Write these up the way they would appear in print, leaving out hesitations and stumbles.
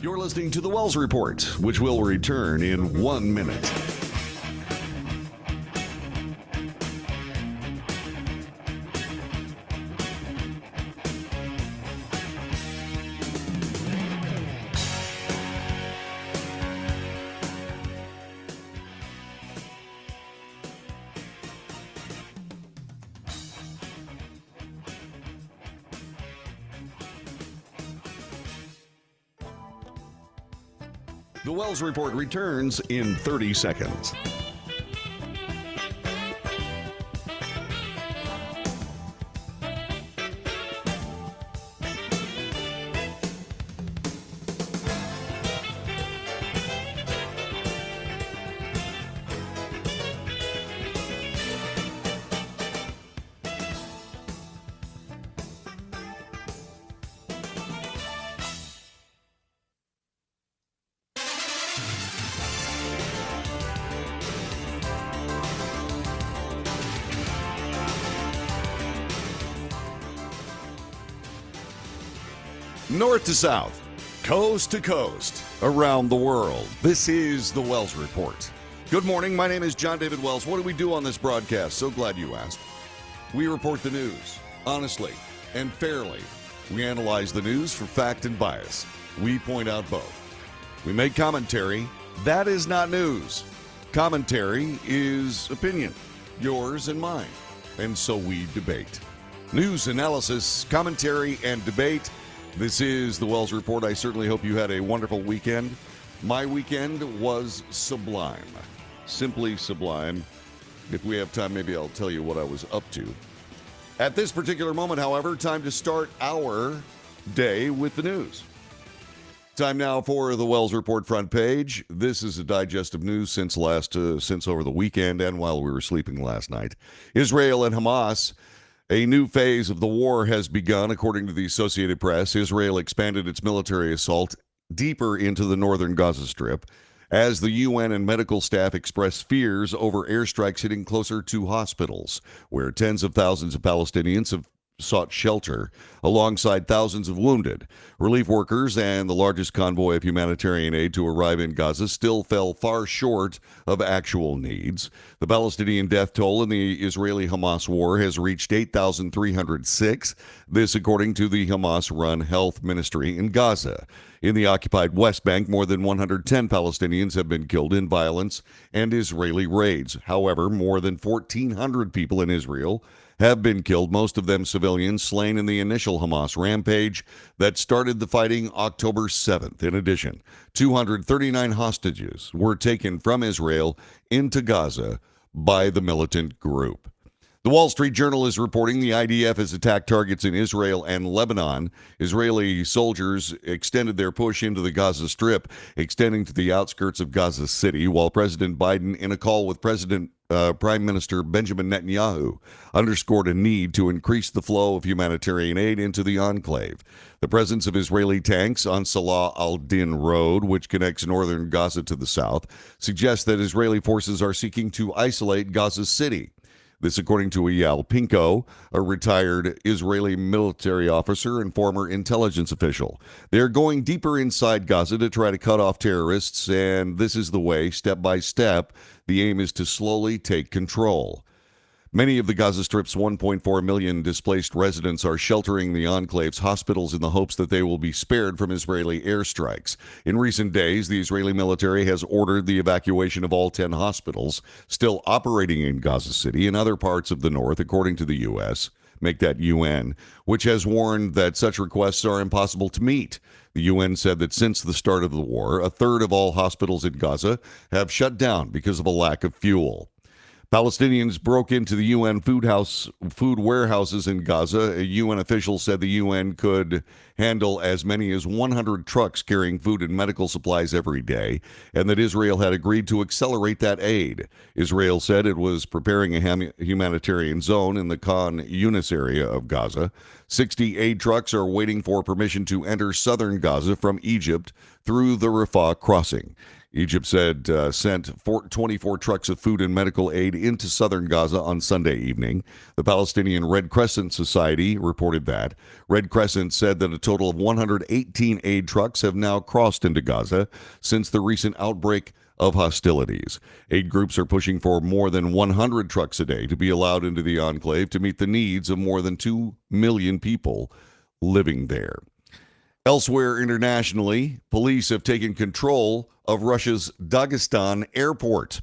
You're listening to The Wells Report, which will return in 1 minute. The Wells Report returns in 30 seconds. North to south, coast to coast, around the world. This is the Wells Report. Good morning. My name is John David Wells. What do we do on this broadcast? So glad you asked. We report the news honestly and fairly. We analyze the news for fact and bias. We point out both. We make commentary. That is not news. Commentary is opinion, yours and mine. And so we debate. News, analysis, commentary, and debate. This is the Wells Report. I certainly hope you had a wonderful weekend. My weekend was sublime. Simply sublime. If we have time, maybe I'll tell you what I was up to. At this particular moment, however, time to start our day with the news. Time now for the Wells Report front page. This is a digest of news since over the weekend and while we were sleeping last night. Israel and Hamas. A new phase of the war has begun, according to the Associated Press. Israel expanded its military assault deeper into the northern Gaza Strip as the UN and medical staff express fears over airstrikes hitting closer to hospitals, where tens of thousands of Palestinians have sought shelter, alongside thousands of wounded. Relief workers and the largest convoy of humanitarian aid to arrive in Gaza still fell far short of actual needs. The Palestinian death toll in the Israeli-Hamas war has reached 8,306, this according to the Hamas-run health ministry in Gaza. In the occupied West Bank, more than 110 Palestinians have been killed in violence and Israeli raids. However, more than 1,400 people in Israel have been killed, most of them civilians, slain in the initial Hamas rampage that started the fighting October 7th. In addition, 239 hostages were taken from Israel into Gaza by the militant group. The Wall Street Journal is reporting the IDF has attacked targets in Israel and Lebanon. Israeli soldiers extended their push into the Gaza Strip, extending to the outskirts of Gaza City, while President Biden, in a call with Prime Minister Benjamin Netanyahu, underscored a need to increase the flow of humanitarian aid into the enclave. The presence of Israeli tanks on Salah al-Din Road, which connects northern Gaza to the south, suggests that Israeli forces are seeking to isolate Gaza City. This according to Eyal Pinko, a retired Israeli military officer and former intelligence official. They're going deeper inside Gaza to try to cut off terrorists, and this is the way, step by step. The aim is to slowly take control. Many of the Gaza Strip's 1.4 million displaced residents are sheltering the enclave's hospitals in the hopes that they will be spared from Israeli airstrikes. In recent days, the Israeli military has ordered the evacuation of all 10 hospitals still operating in Gaza City and other parts of the north, according to the U.S. Make that UN, which has warned that such requests are impossible to meet. The UN said that since the start of the war, a third of all hospitals in Gaza have shut down because of a lack of fuel. Palestinians broke into the UN food warehouses in Gaza. A UN official said the UN could handle as many as 100 trucks carrying food and medical supplies every day, and that Israel had agreed to accelerate that aid. Israel said it was preparing a humanitarian zone in the Khan Yunis area of Gaza. 60 aid trucks are waiting for permission to enter southern Gaza from Egypt through the Rafah crossing. Egypt said sent 24 trucks of food and medical aid into southern Gaza on Sunday evening. The Palestinian Red Crescent Society reported that. Red Crescent said that a total of 118 aid trucks have now crossed into Gaza since the recent outbreak of hostilities. Aid groups are pushing for more than 100 trucks a day to be allowed into the enclave to meet the needs of more than 2 million people living there. Elsewhere internationally, police have taken control of Russia's Dagestan airport.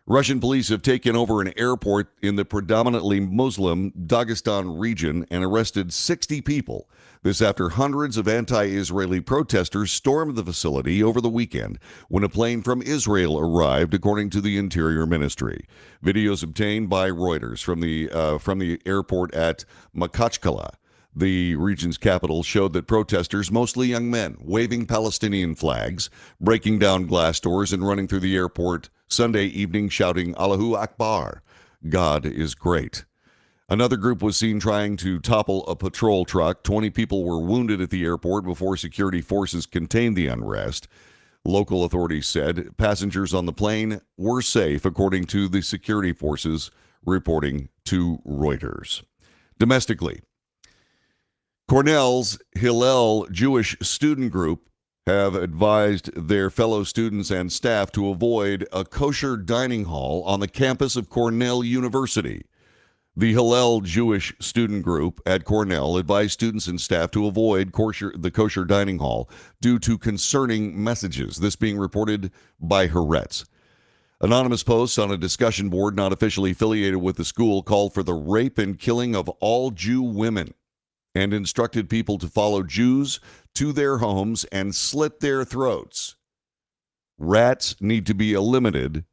Russian police have taken over an airport in the predominantly Muslim Dagestan region and arrested 60 people. This after hundreds of anti-Israeli protesters stormed the facility over the weekend when a plane from Israel arrived, according to the Interior Ministry. Videos obtained by Reuters from the airport at Makhachkala, the region's capital, showed that protesters, mostly young men, waving Palestinian flags, breaking down glass doors, and running through the airport Sunday evening shouting, Allahu Akbar, God is great. Another group was seen trying to topple a patrol truck. 20 people were wounded at the airport before security forces contained the unrest. Local authorities said passengers on the plane were safe, according to the security forces reporting to Reuters. Domestically, Cornell's Hillel Jewish student group have advised their fellow students and staff to avoid a kosher dining hall on the campus of Cornell University. The Hillel Jewish student group at Cornell advised students and staff to avoid the kosher dining hall due to concerning messages, this being reported by Haaretz. Anonymous posts on a discussion board not officially affiliated with the school called for the rape and killing of all Jew women and instructed people to follow Jews to their homes and slit their throats. Rats need to be eliminated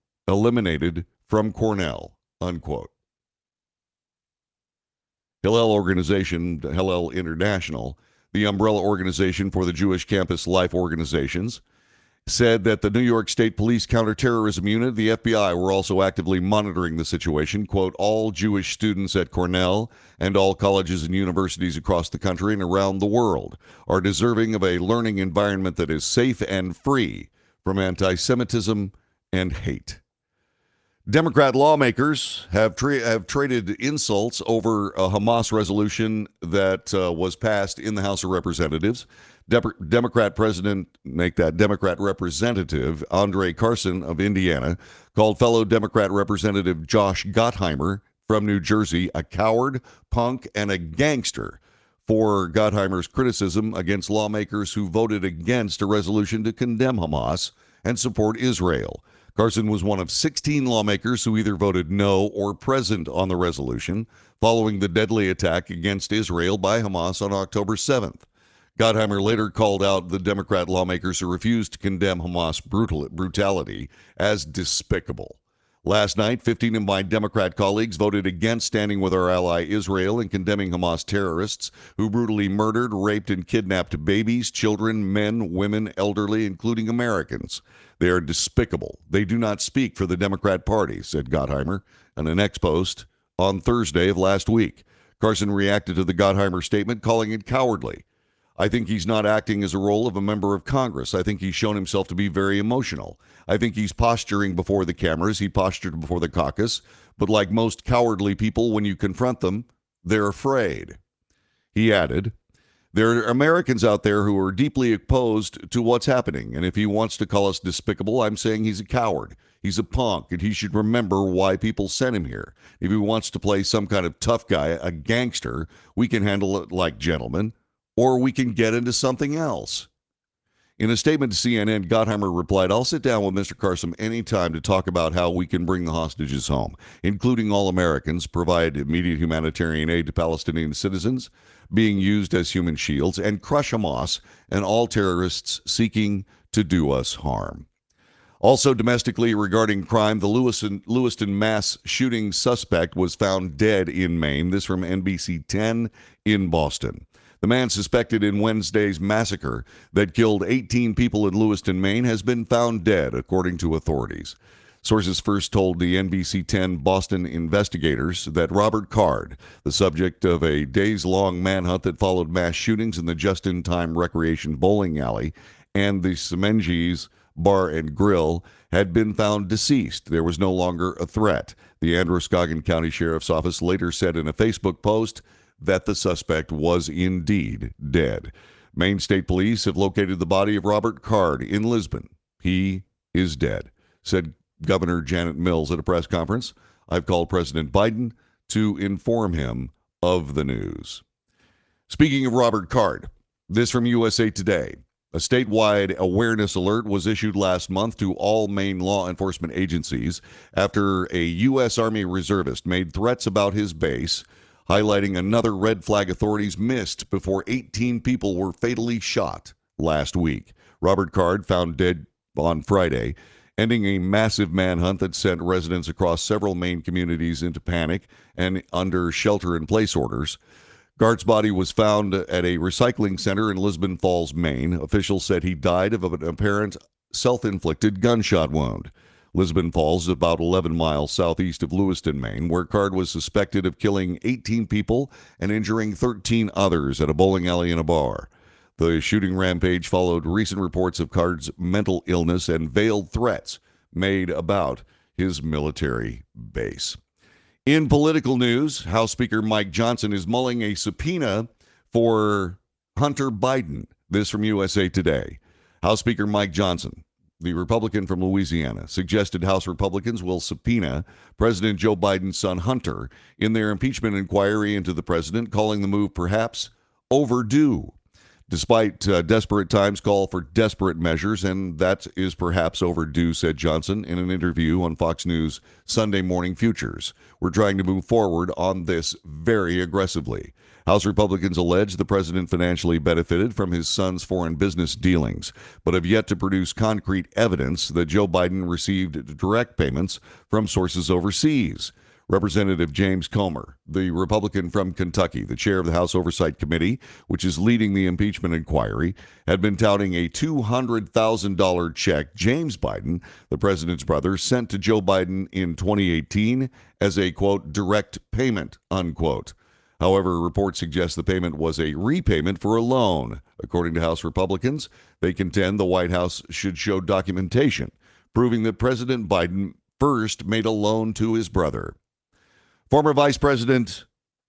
from Cornell, unquote. Hillel Organization, Hillel International, the umbrella organization for the Jewish campus life organizations, said that the New York State Police Counterterrorism Unit, the FBI, were also actively monitoring the situation. Quote, all Jewish students at Cornell and all colleges and universities across the country and around the world are deserving of a learning environment that is safe and free from anti-Semitism and hate. Democrat lawmakers have traded insults over a Hamas resolution that was passed in the House of Representatives. Democrat Representative Andre Carson of Indiana called fellow Democrat Representative Josh Gottheimer from New Jersey a coward, punk, and a gangster for Gottheimer's criticism against lawmakers who voted against a resolution to condemn Hamas and support Israel. Carson was one of 16 lawmakers who either voted no or present on the resolution following the deadly attack against Israel by Hamas on October 7th. Gottheimer later called out the Democrat lawmakers who refused to condemn Hamas brutality as despicable. Last night, 15 of my Democrat colleagues voted against standing with our ally Israel and condemning Hamas terrorists who brutally murdered, raped, and kidnapped babies, children, men, women, elderly, including Americans. They are despicable. They do not speak for the Democrat Party, said Gottheimer in an X post on Thursday of last week. Carson reacted to the Gottheimer statement, calling it cowardly. I think he's not acting as a role of a member of Congress. I think he's shown himself to be very emotional. I think he's posturing before the cameras. He postured before the caucus. But like most cowardly people, when you confront them, they're afraid. He added, there are Americans out there who are deeply opposed to what's happening. And if he wants to call us despicable, I'm saying he's a coward. He's a punk, and he should remember why people sent him here. If he wants to play some kind of tough guy, a gangster, we can handle it like gentlemen. Or we can get into something else. In a statement to CNN, Gottheimer replied, I'll sit down with Mr. Carson anytime to talk about how we can bring the hostages home, including all Americans, provide immediate humanitarian aid to Palestinian citizens being used as human shields, and crush Hamas and all terrorists seeking to do us harm. Also domestically regarding crime, the Lewiston mass shooting suspect was found dead in Maine. This from NBC 10 in Boston. The man suspected in Wednesday's massacre that killed 18 people in Lewiston, Maine, has been found dead, according to authorities. Sources first told the NBC 10 Boston investigators that Robert Card, the subject of a days-long manhunt that followed mass shootings in the Just-in-Time Recreation Bowling Alley and the Semenges Bar and Grill had been found deceased. There was no longer a threat. The Androscoggin County Sheriff's Office later said in a Facebook post that the suspect was indeed dead. Maine State Police have located the body of Robert Card in Lisbon. He is dead, said Governor Janet Mills at a press conference. I've called President Biden to inform him of the news. Speaking of Robert Card, this from USA Today. A statewide awareness alert was issued last month to all Maine law enforcement agencies after a U.S. Army reservist made threats about his base, highlighting another red flag authorities missed before 18 people were fatally shot last week. Robert Card found dead on Friday, ending a massive manhunt that sent residents across several Maine communities into panic and under shelter-in-place orders. Card's body was found at a recycling center in Lisbon Falls, Maine. Officials said he died of an apparent self-inflicted gunshot wound. Lisbon Falls is about 11 miles southeast of Lewiston, Maine, where Card was suspected of killing 18 people and injuring 13 others at a bowling alley and a bar. The shooting rampage followed recent reports of Card's mental illness and veiled threats made about his military base. In political news, House Speaker Mike Johnson is mulling a subpoena for Hunter Biden. This from USA Today. House Speaker Mike Johnson, the Republican from Louisiana, suggested House Republicans will subpoena President Joe Biden's son Hunter in their impeachment inquiry into the president, calling the move perhaps overdue. Despite desperate times call for desperate measures, and that is perhaps overdue, said Johnson in an interview on Fox News Sunday Morning Futures. We're trying to move forward on this very aggressively. House Republicans allege the president financially benefited from his son's foreign business dealings, but have yet to produce concrete evidence that Joe Biden received direct payments from sources overseas. Representative James Comer, the Republican from Kentucky, the chair of the House Oversight Committee, which is leading the impeachment inquiry, had been touting a $200,000 check James Biden, the president's brother, sent to Joe Biden in 2018 as a, quote, direct payment, unquote. However, reports suggest the payment was a repayment for a loan. According to House Republicans, they contend the White House should show documentation proving that President Biden first made a loan to his brother. Former Vice President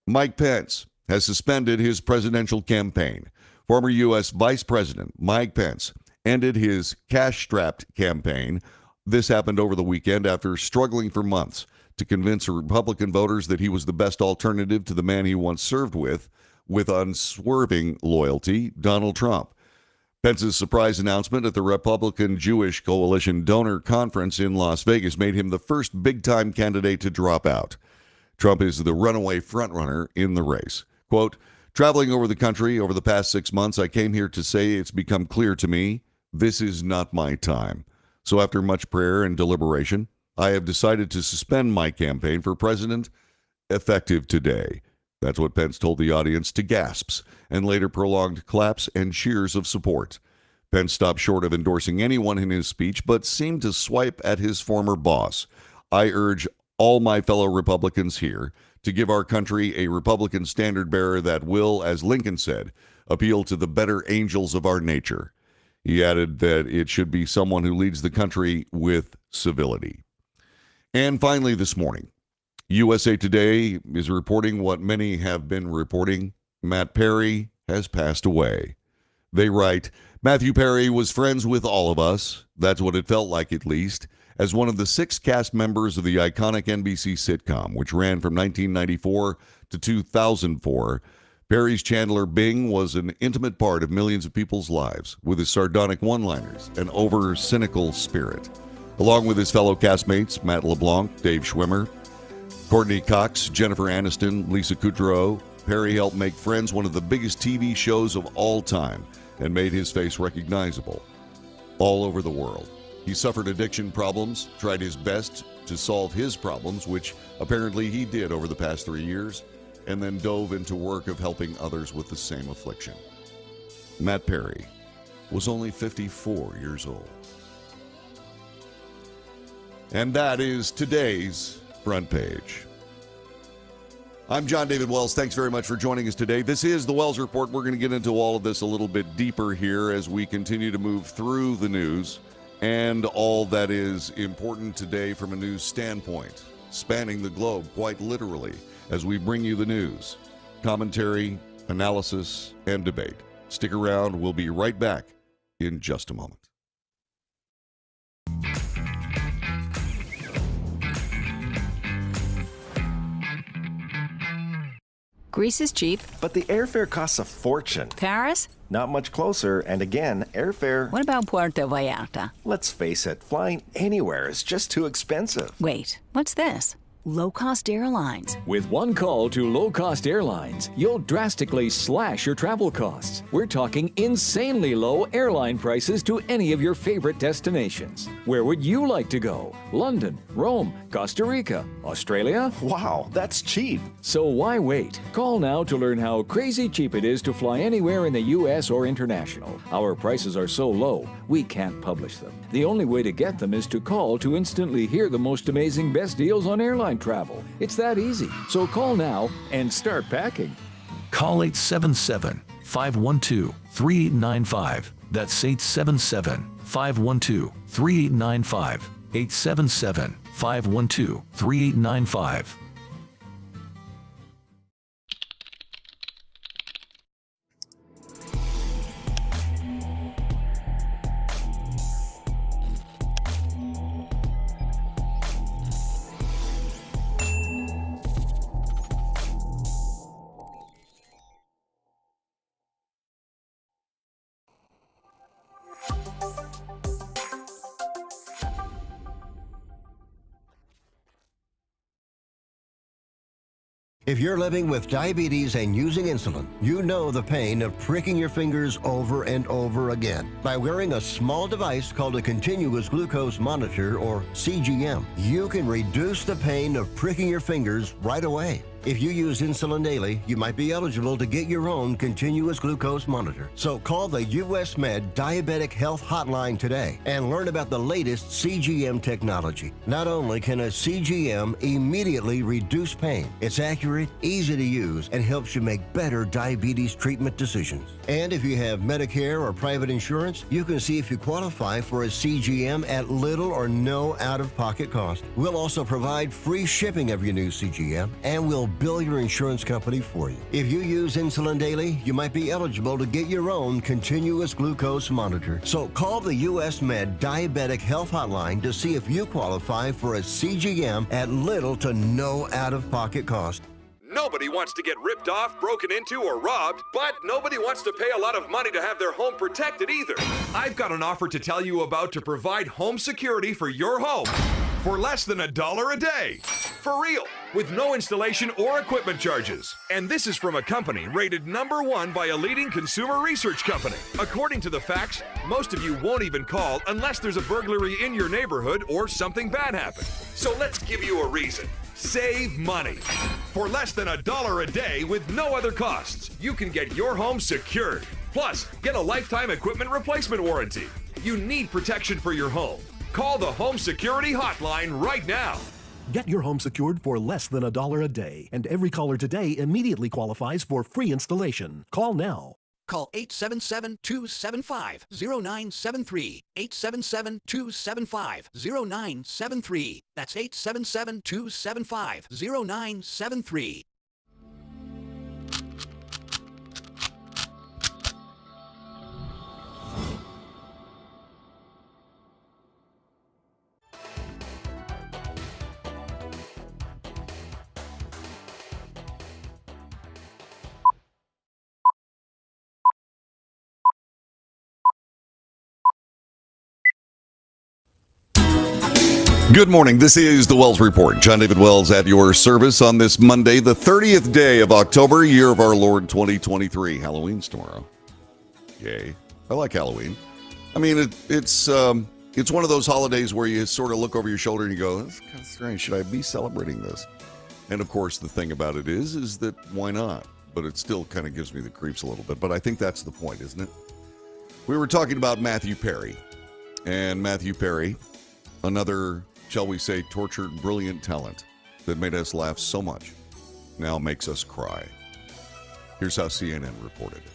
Mike Pence has suspended his presidential campaign. Former U.S. Vice President Mike Pence ended his cash-strapped campaign. This happened over the weekend after struggling for months to convince Republican voters that he was the best alternative to the man he once served with unswerving loyalty, Donald Trump. Pence's surprise announcement at the Republican Jewish Coalition Donor Conference in Las Vegas made him the first big-time candidate to drop out. Trump is the runaway frontrunner in the race. Quote, traveling over the country over the past 6 months, I came here to say it's become clear to me this is not my time. So after much prayer and deliberation, I have decided to suspend my campaign for president effective today. That's what Pence told the audience to gasps and later prolonged claps and cheers of support. Pence stopped short of endorsing anyone in his speech, but seemed to swipe at his former boss. I urge all my fellow Republicans here to give our country a Republican standard bearer that will, as Lincoln said, appeal to the better angels of our nature. He added that it should be someone who leads the country with civility. And finally this morning, USA Today is reporting what many have been reporting. Matt Perry has passed away. They write, Matthew Perry was friends with all of us. That's what it felt like, at least. As one of the 6 cast members of the iconic NBC sitcom, which ran from 1994 to 2004, Perry's Chandler Bing was an intimate part of millions of people's lives with his sardonic one-liners and over-cynical spirit. Along with his fellow castmates, Matt LeBlanc, Dave Schwimmer, Courtney Cox, Jennifer Aniston, Lisa Kudrow, Perry helped make Friends one of the biggest TV shows of all time and made his face recognizable all over the world. He suffered addiction problems, tried his best to solve his problems, which apparently he did over the past 3 years, and then dove into work of helping others with the same affliction. Matt Perry was only 54 years old. And that is today's front page. I'm John David Wells. Thanks very much for joining us today. This is the Wells Report. We're going to get into all of this a little bit deeper here as we continue to move through the news and all that is important today from a news standpoint, spanning the globe quite literally, as we bring you the news, commentary, analysis, and debate. Stick around. We'll be right back in just a moment. Greece is cheap. But the airfare costs a fortune. Paris? Not much closer, and again, airfare... What about Puerto Vallarta? Let's face it, flying anywhere is just too expensive. Wait, what's this? Low-cost airlines. With one call to low-cost airlines, you'll drastically slash your travel costs. We're talking insanely low airline prices to any of your favorite destinations. Where would you like to go? London, Rome, Costa Rica, Australia? Wow, that's cheap. So why wait? Call now to learn how crazy cheap it is to fly anywhere in the U.S. or international. Our prices are so low, we can't publish them. The only way to get them is to call to instantly hear the most amazing best deals on airline travel. It's that easy. So call now and start packing. Call 877-512-3895. That's 877-512-3895. 877-512-3895. If you're living with diabetes and using insulin, you know the pain of pricking your fingers over and over again. By wearing a small device called a continuous glucose monitor, or CGM, you can reduce the pain of pricking your fingers right away. If you use insulin daily, you might be eligible to get your own continuous glucose monitor. So call the US Med Diabetic Health Hotline today and learn about the latest CGM technology. Not only can a CGM immediately reduce pain, it's accurate, easy to use, and helps you make better diabetes treatment decisions. And if you have Medicare or private insurance, you can see if you qualify for a CGM at little or no out-of-pocket cost. We'll also provide free shipping of your new CGM, and we'll bill your insurance company for you. If you use insulin daily, you might be eligible to get your own continuous glucose monitor. So call the US Med Diabetic Health Hotline to see if you qualify for a CGM at little to no out-of-pocket cost. Nobody wants to get ripped off, broken into, or robbed, but nobody wants to pay a lot of money to have their home protected either. I've got an offer to tell you about to provide home security for your home for less than $1 a day. For real, with no installation or equipment charges. And this is from a company rated #1 by a leading consumer research company. According to the facts, most of you won't even call unless there's a burglary in your neighborhood or something bad happened. So let's give you a reason. Save money. For less than $1 a day with no other costs, you can get your home secured. Plus, get a lifetime equipment replacement warranty. You need protection for your home. Call the Home Security Hotline right now. Get your home secured for less than $1 a day, and every caller today immediately qualifies for free installation. Call now. Call 877-275-0973. 877-275-0973. That's 877-275-0973. Good morning. This is the Wells Report. John David Wells at your service on this Monday, the 30th day of October, year of our Lord 2023. Halloween's tomorrow. Yay. I like Halloween. I mean, it's one of those holidays where you sort of look over your shoulder and you go, that's kind of strange. Should I be celebrating this? And of course, the thing about it is that why not? But it still kind of gives me the creeps a little bit. But I think that's the point, isn't it? We were talking about Matthew Perry. And Matthew Perry, another, shall we say, tortured, brilliant talent that made us laugh so much, now makes us cry. Here's how CNN reported it.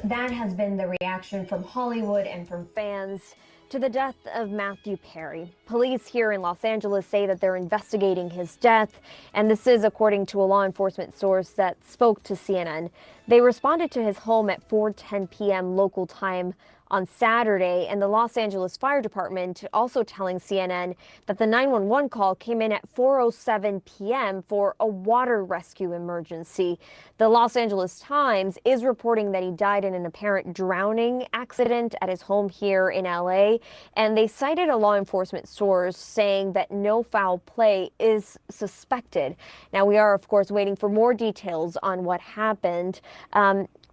That has been the reaction from Hollywood and from fans to the death of Matthew Perry. Police here in Los Angeles say that they're investigating his death, and this is according to a law enforcement source that spoke to CNN. They responded to his home at 4:10 p.m. local time on Saturday, and the Los Angeles Fire Department also telling CNN that the 911 call came in at 4:07 p.m. for a water rescue emergency. The Los Angeles Times is reporting that he died in an apparent drowning accident at his home here in LA, and they cited a law enforcement source saying that no foul play is suspected. Now, we are, of course, waiting for more details on what happened.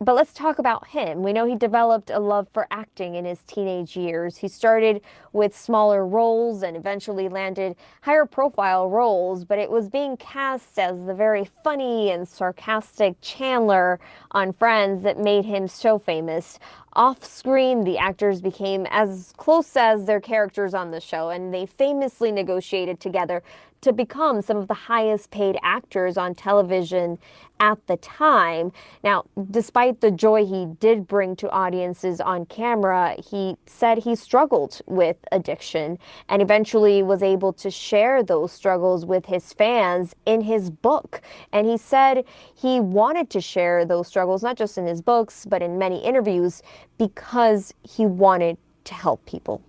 But let's talk about him. We know he developed a love for acting in his teenage years. He started with smaller roles and eventually landed higher profile roles, but it was being cast as the very funny and sarcastic Chandler on Friends that made him so famous. Off screen, the actors became as close as their characters on the show, and they famously negotiated together to become some of the highest paid actors on television at the time. Now, despite the joy he did bring to audiences on camera, he said he struggled with addiction and eventually was able to share those struggles with his fans in his book. And he said he wanted to share those struggles, not just in his books, but in many interviews, because he wanted to help people.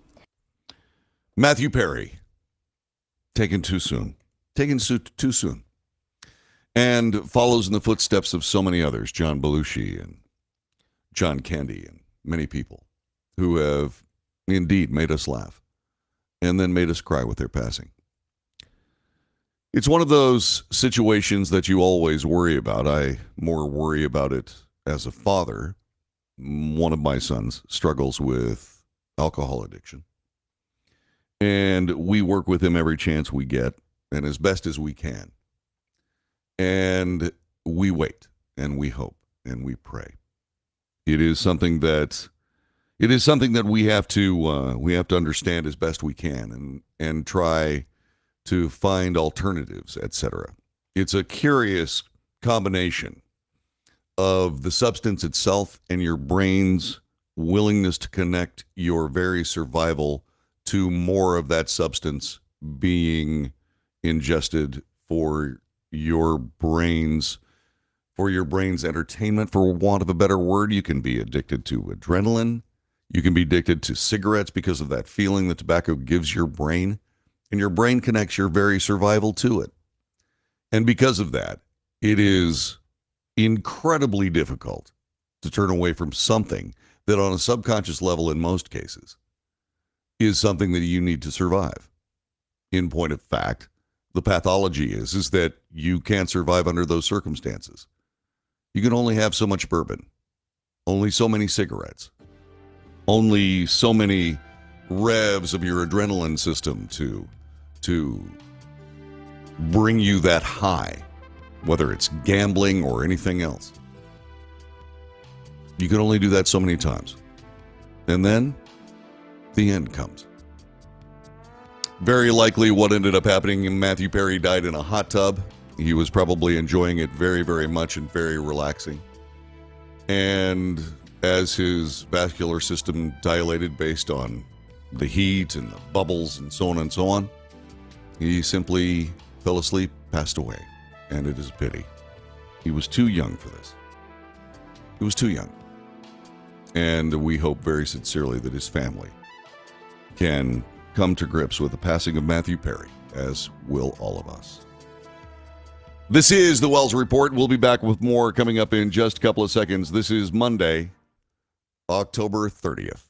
Matthew Perry, taken too soon. Too soon. And follows in the footsteps of so many others, John Belushi and John Candy and many people who have indeed made us laugh and then made us cry with their passing. It's one of those situations that you always worry about. I more worry about it as a father. One of my sons struggles with alcohol addiction. And we work with him every chance we get and as best as we can. And we wait and we hope and we pray. It is something that we have to understand as best we can and try to find alternatives, etc. It's a curious combination of the substance itself and your brain's willingness to connect your very survival to more of that substance being ingested for your brain's entertainment, for want of a better word. You can be addicted to adrenaline. You can be addicted to cigarettes because of that feeling that tobacco gives your brain, and your brain connects your very survival to it. And because of that, it is incredibly difficult to turn away from something that on a subconscious level in most cases is something that you need to survive. In point of fact, the pathology is that you can't survive under those circumstances. You can only have so much bourbon, only so many cigarettes, only so many revs of your adrenaline system to bring you that high, whether it's gambling or anything else. You can only do that so many times. And then the end comes. Very likely what ended up happening, Matthew Perry died in a hot tub. He was probably enjoying it very, very much and very relaxing. And as his vascular system dilated based on the heat and the bubbles and so on, he simply fell asleep, passed away. And it is a pity. He was too young for this. He was too young. And we hope very sincerely that his family can come to grips with the passing of Matthew Perry, as will all of us. This is the Wells Report. We'll be back with more coming up in just a couple of seconds. This is Monday, October 30th.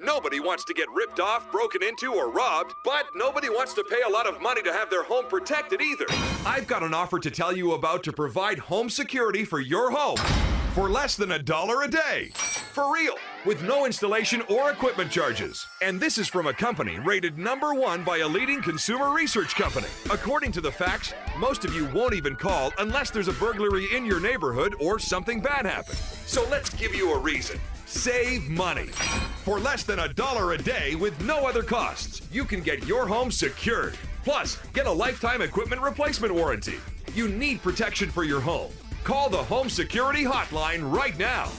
Nobody wants to get ripped off, broken into, or robbed, but nobody wants to pay a lot of money to have their home protected either. I've got an offer to tell you about to provide home security for your home for less than $1 a day. For real, with no installation or equipment charges. And this is from a company rated #1 by a leading consumer research company. According to the facts, most of you won't even call unless there's a burglary in your neighborhood or something bad happened. So let's give you a reason. Save money. For less than $1 a day with no other costs, you can get your home secured. Plus, get a lifetime equipment replacement warranty. You need protection for your home. Call the Home Security Hotline right now.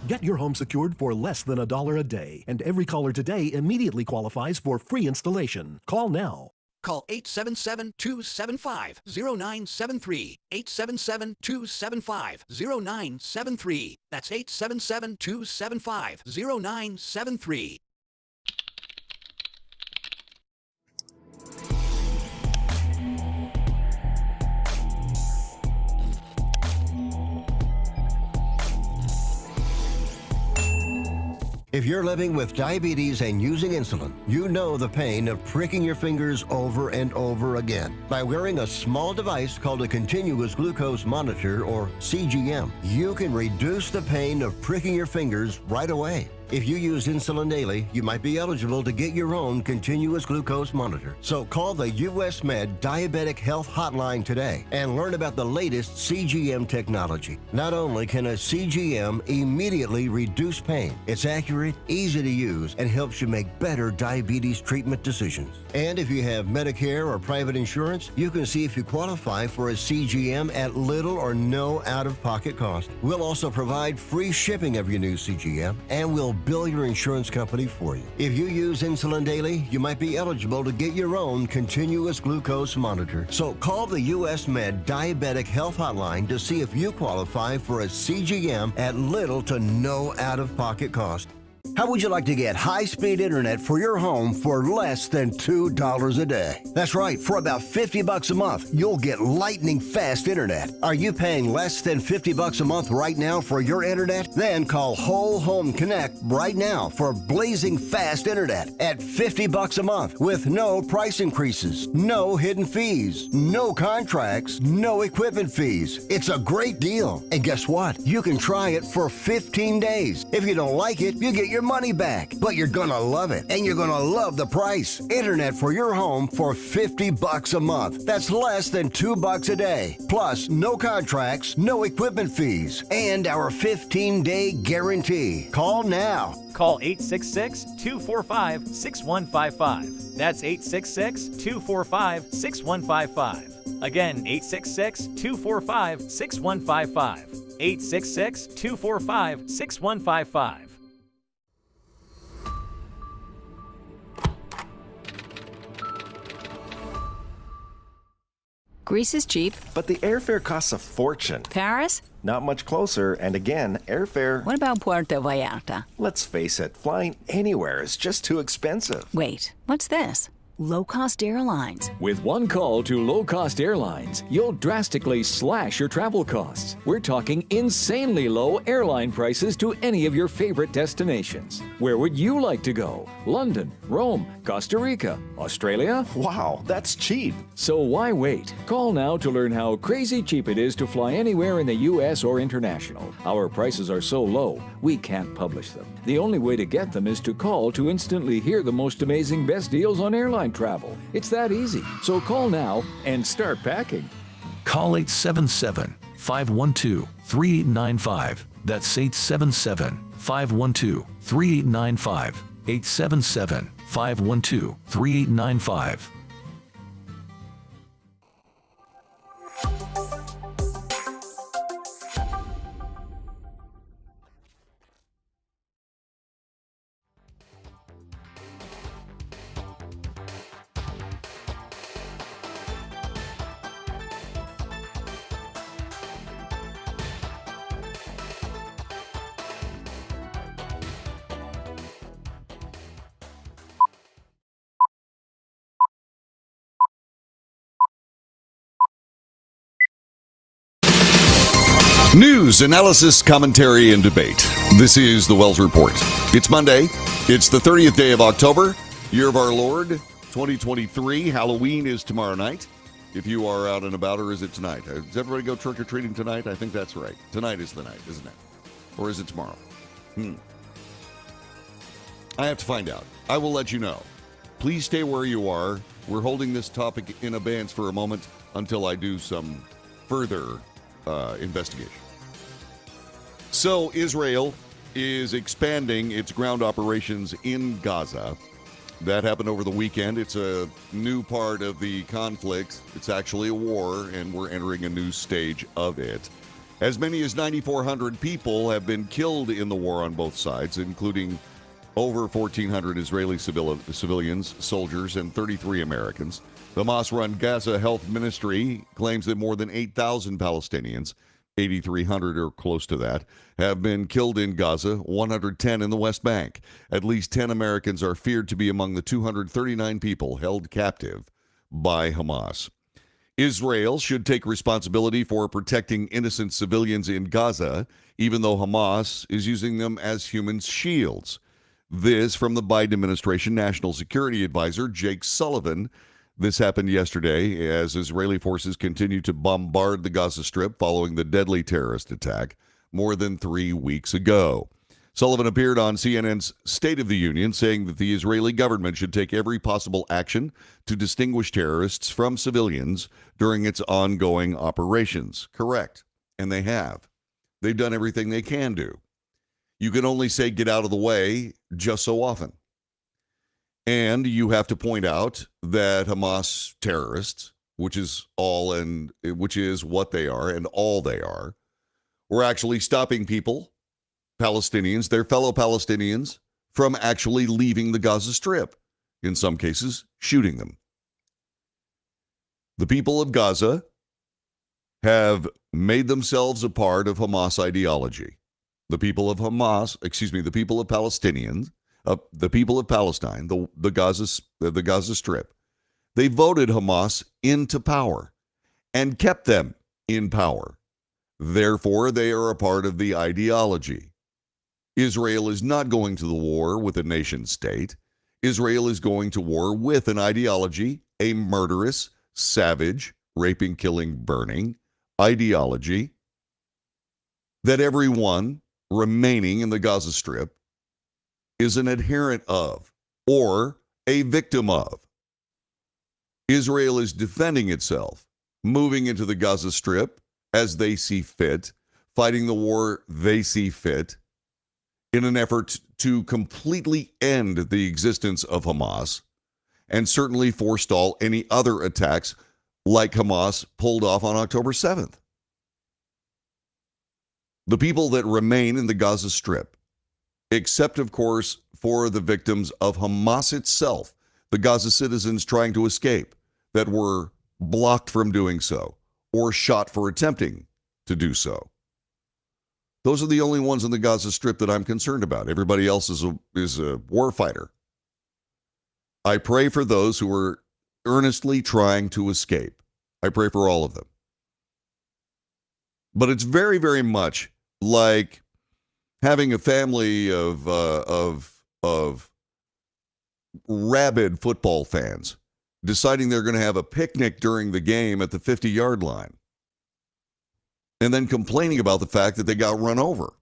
Get your home secured for less than $1 a day, and every caller today immediately qualifies for free installation. Call now. Call 877-275-0973. 877-275-0973. That's 877-275-0973. If you're living with diabetes and using insulin, you know the pain of pricking your fingers over and over again. By wearing a small device called a continuous glucose monitor, or CGM, you can reduce the pain of pricking your fingers right away. If you use insulin daily, you might be eligible to get your own continuous glucose monitor. So call the US Med Diabetic Health Hotline today and learn about the latest CGM technology. Not only can a CGM immediately reduce pain, it's accurate, easy to use, and helps you make better diabetes treatment decisions. And if you have Medicare or private insurance, you can see if you qualify for a CGM at little or no out-of-pocket cost. We'll also provide free shipping of your new CGM, and we'll bill your insurance company for you. If you use insulin daily, you might be eligible to get your own continuous glucose monitor. So call the US Med Diabetic Health Hotline to see if you qualify for a CGM at little to no out-of-pocket cost. How would you like to get high-speed internet for your home for less than $2 a day? That's right, for about $50 a month, you'll get lightning fast internet. Are you paying less than $50 a month right now for your internet? Then call Whole Home Connect right now for blazing fast internet at $50 a month with no price increases, no hidden fees, no contracts, no equipment fees. It's a great deal. And guess what? You can try it for 15 days. If you don't like it, you get your money back, but you're gonna love it, and you're gonna love the price. Internet for your home for $50 a month. That's less than $2 a day. Plus, no contracts, no equipment fees, and our 15-day guarantee. Call now. Call 866-245-6155. That's 866-245-6155. Again, 866-245-6155. 866-245-6155. Greece is cheap. But the airfare costs a fortune. Paris? Not much closer, and again, airfare... What about Puerto Vallarta? Let's face it, flying anywhere is just too expensive. Wait, what's this? Low-cost airlines. With one call to low-cost airlines, you'll drastically slash your travel costs. We're talking insanely low airline prices to any of your favorite destinations. Where would you like to go? London, Rome, Costa Rica, Australia? Wow, that's cheap. So why wait? Call now to learn how crazy cheap it is to fly anywhere in the U.S. or international. Our prices are so low, we can't publish them. The only way to get them is to call to instantly hear the most amazing best deals on airline travel. It's that easy. So call now and start packing. Call 877-512-3895. That's 877-512-3895. 877-512-3895. News, analysis, commentary, and debate. This is the Wells Report. It's Monday. It's the 30th day of October, year of our Lord, 2023. Halloween is tomorrow night. If you are out and about, or is it tonight? Does everybody go trick-or-treating tonight? I think that's right. Tonight is the night, isn't it? Or is it tomorrow? I have to find out. I will let you know. Please stay where you are. We're holding this topic in abeyance for a moment until I do some further investigation. So Israel is expanding its ground operations in Gaza That happened over the weekend. It's a new part of the conflict. It's actually a war, and we're entering a new stage of it. As many as 9,400 people have been killed in the war on both sides, including over 1,400 Israeli civilians, soldiers, and 33 Americans. The Hamas-run Gaza Health Ministry claims that more than 8,000 Palestinians, 8,300 or close to that, have been killed in Gaza, 110 in the West Bank. At least 10 Americans are feared to be among the 239 people held captive by Hamas. Israel should take responsibility for protecting innocent civilians in Gaza, even though Hamas is using them as human shields. This from the Biden administration National Security Advisor Jake Sullivan. This happened yesterday as Israeli forces continue to bombard the Gaza Strip following the deadly terrorist attack more than 3 weeks ago. Sullivan appeared on CNN's State of the Union saying that the Israeli government should take every possible action to distinguish terrorists from civilians during its ongoing operations. Correct. And they have. They've done everything they can do. You can only say get out of the way just so often. And you have to point out that Hamas terrorists, which is what they are and all they are, were actually stopping people, Palestinians, their fellow Palestinians, from actually leaving the Gaza Strip. In some cases, shooting them. The people of Gaza have made themselves a part of Hamas ideology. The people of Palestinians, the people of Palestine, the Gaza Strip, they voted Hamas into power and kept them in power. Therefore, they are a part of the ideology. Israel is not going to the war with a nation state. Israel is going to war with an ideology, a murderous, savage, raping, killing, burning ideology that everyone remaining in the Gaza Strip is an adherent of or a victim of. Israel is defending itself, moving into the Gaza Strip as they see fit, fighting the war they see fit, in an effort to completely end the existence of Hamas and certainly forestall any other attacks like Hamas pulled off on October 7th. The people that remain in the Gaza Strip, except, of course, for the victims of Hamas itself, the Gaza citizens trying to escape that were blocked from doing so or shot for attempting to do so. Those are the only ones in the Gaza Strip that I'm concerned about. Everybody else is a war fighter. I pray for those who are earnestly trying to escape. I pray for all of them. But it's very, very much like having a family of rabid football fans deciding they're going to have a picnic during the game at the 50-yard line and then complaining about the fact that they got run over.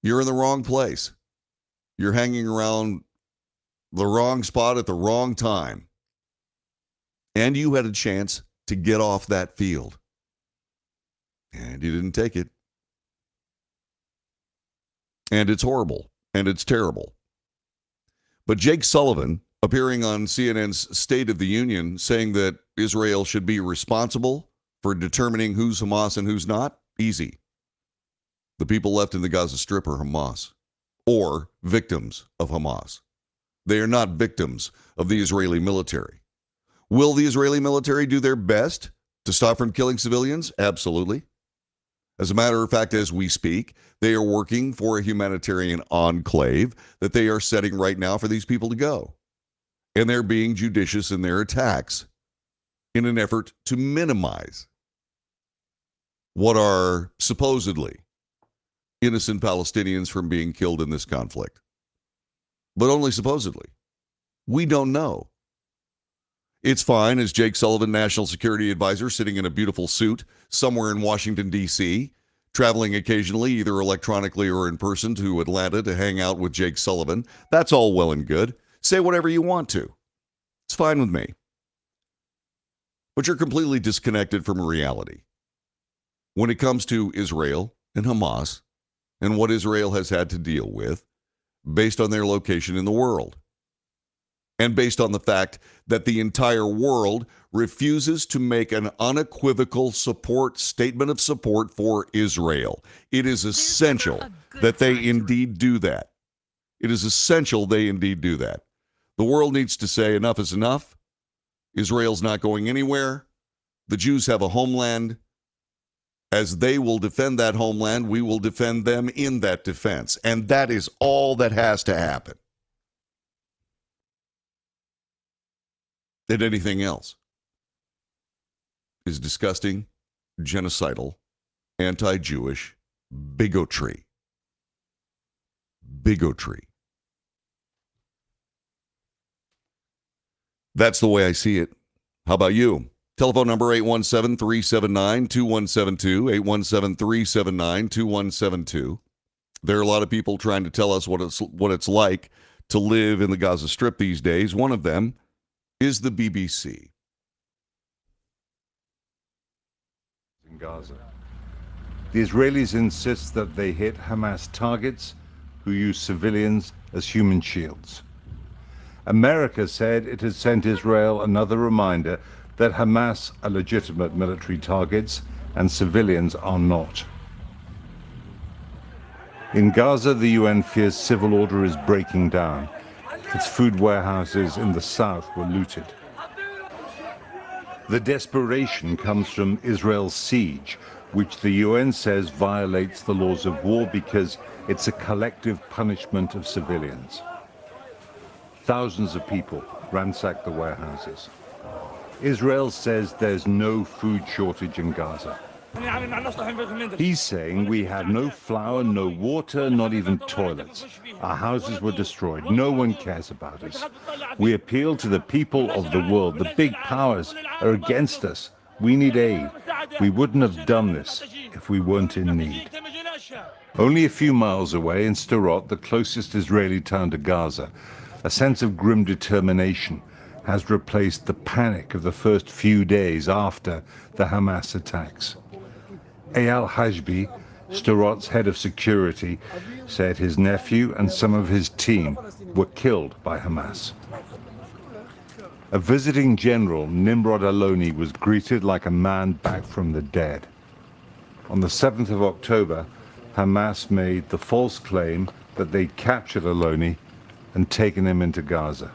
You're in the wrong place. You're hanging around the wrong spot at the wrong time. And you had a chance to get off that field. And you didn't take it. And it's horrible. And it's terrible. But Jake Sullivan, appearing on CNN's State of the Union, saying that Israel should be responsible for determining who's Hamas and who's not, easy. The people left in the Gaza Strip are Hamas, or victims of Hamas. They are not victims of the Israeli military. Will the Israeli military do their best to stop from killing civilians? Absolutely. As a matter of fact, as we speak, they are working for a humanitarian enclave that they are setting right now for these people to go. And they're being judicious in their attacks in an effort to minimize what are supposedly innocent Palestinians from being killed in this conflict. But only supposedly. We don't know. It's fine as Jake Sullivan, National Security Advisor, sitting in a beautiful suit somewhere in Washington, D.C., traveling occasionally, either electronically or in person, to Atlanta to hang out with Jake Sullivan. That's all well and good. Say whatever you want to. It's fine with me. But you're completely disconnected from reality. When it comes to Israel and Hamas and what Israel has had to deal with, based on their location in the world. And based on the fact that the entire world refuses to make an unequivocal statement of support for Israel. It is essential that they indeed do that. It is essential they indeed do that. The world needs to say enough is enough. Israel's not going anywhere. The Jews have a homeland. As they will defend that homeland, we will defend them in that defense. And that is all that has to happen. And anything else is disgusting, genocidal, anti-Jewish bigotry. Bigotry. That's the way I see it. How about you? Telephone number 817-379-2172, 817-379-2172. There are a lot of people trying to tell us what it's like to live in the Gaza Strip these days. One of them is the BBC. In Gaza. The Israelis insist that they hit Hamas targets who use civilians as human shields. America said it has sent Israel another reminder that Hamas are legitimate military targets and civilians are not. In Gaza, the UN fears civil order is breaking down. Its food warehouses in the south were looted. The desperation comes from Israel's siege, which the UN says violates the laws of war because it's a collective punishment of civilians. Thousands of people ransacked the warehouses. Israel says there's no food shortage in Gaza. He's saying we have no flour, no water, not even toilets. Our houses were destroyed. No one cares about us. We appeal to the people of the world. The big powers are against us. We need aid. We wouldn't have done this if we weren't in need. Only a few miles away in Sderot, the closest Israeli town to Gaza, a sense of grim determination has replaced the panic of the first few days after the Hamas attacks. Eyal Hashbi, Sderot's head of security, said his nephew and some of his team were killed by Hamas. A visiting general, Nimrod Aloni, was greeted like a man back from the dead. On the 7th of October, Hamas made the false claim that they'd captured Aloni and taken him into Gaza.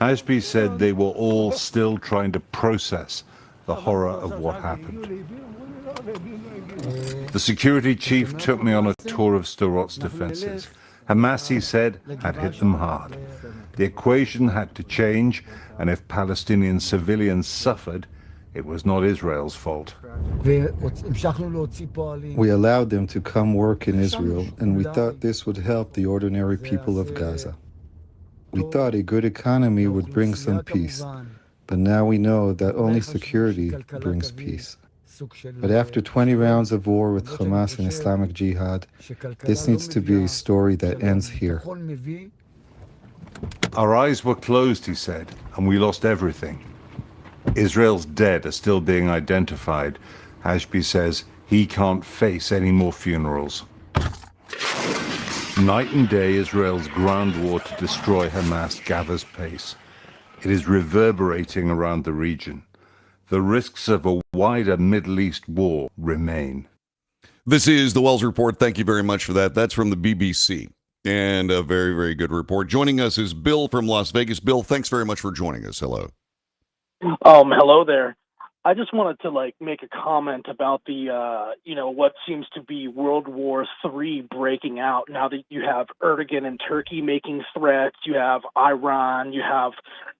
Hashbi said they were all still trying to process the horror of what happened. The security chief took me on a tour of Sderot's defenses. Hamas, he said, had hit them hard. The equation had to change, and if Palestinian civilians suffered, it was not Israel's fault. We allowed them to come work in Israel, and we thought this would help the ordinary people of Gaza. We thought a good economy would bring some peace, but now we know that only security brings peace. But after 20 rounds of war with Hamas and Islamic Jihad, this needs to be a story that ends here. Our eyes were closed, he said, and we lost everything. Israel's dead are still being identified. Hashbi says he can't face any more funerals. Night and day, Israel's ground war to destroy Hamas gathers pace. It is reverberating around the region. The risks of a wider Middle East war remain. This is the Wells Report. Thank you very much for that. That's from the BBC, and a very, very good report. Joining us is Bill from Las Vegas. Bill, thanks very much for joining us. Hello. Hello there. I just wanted to make a comment about the what seems to be World War III breaking out now that you have Erdogan in Turkey making threats, you have Iran, you have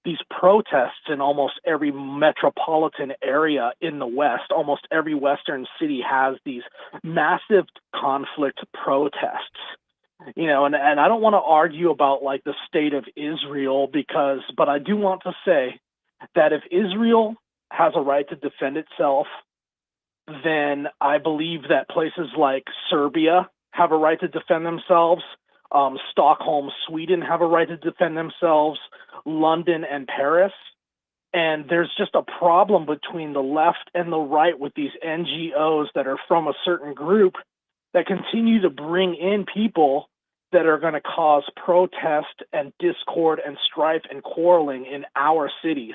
these protests in almost every metropolitan area in the West. Almost every Western city has these massive conflict protests. And I don't want to argue about the state of Israel but I do want to say that if Israel has a right to defend itself, then I believe that places like Serbia have a right to defend themselves. Stockholm, Sweden have a right to defend themselves. London and Paris. And there's just a problem between the left and the right with these NGOs that are from a certain group that continue to bring in people that are going to cause protest and discord and strife and quarreling in our cities.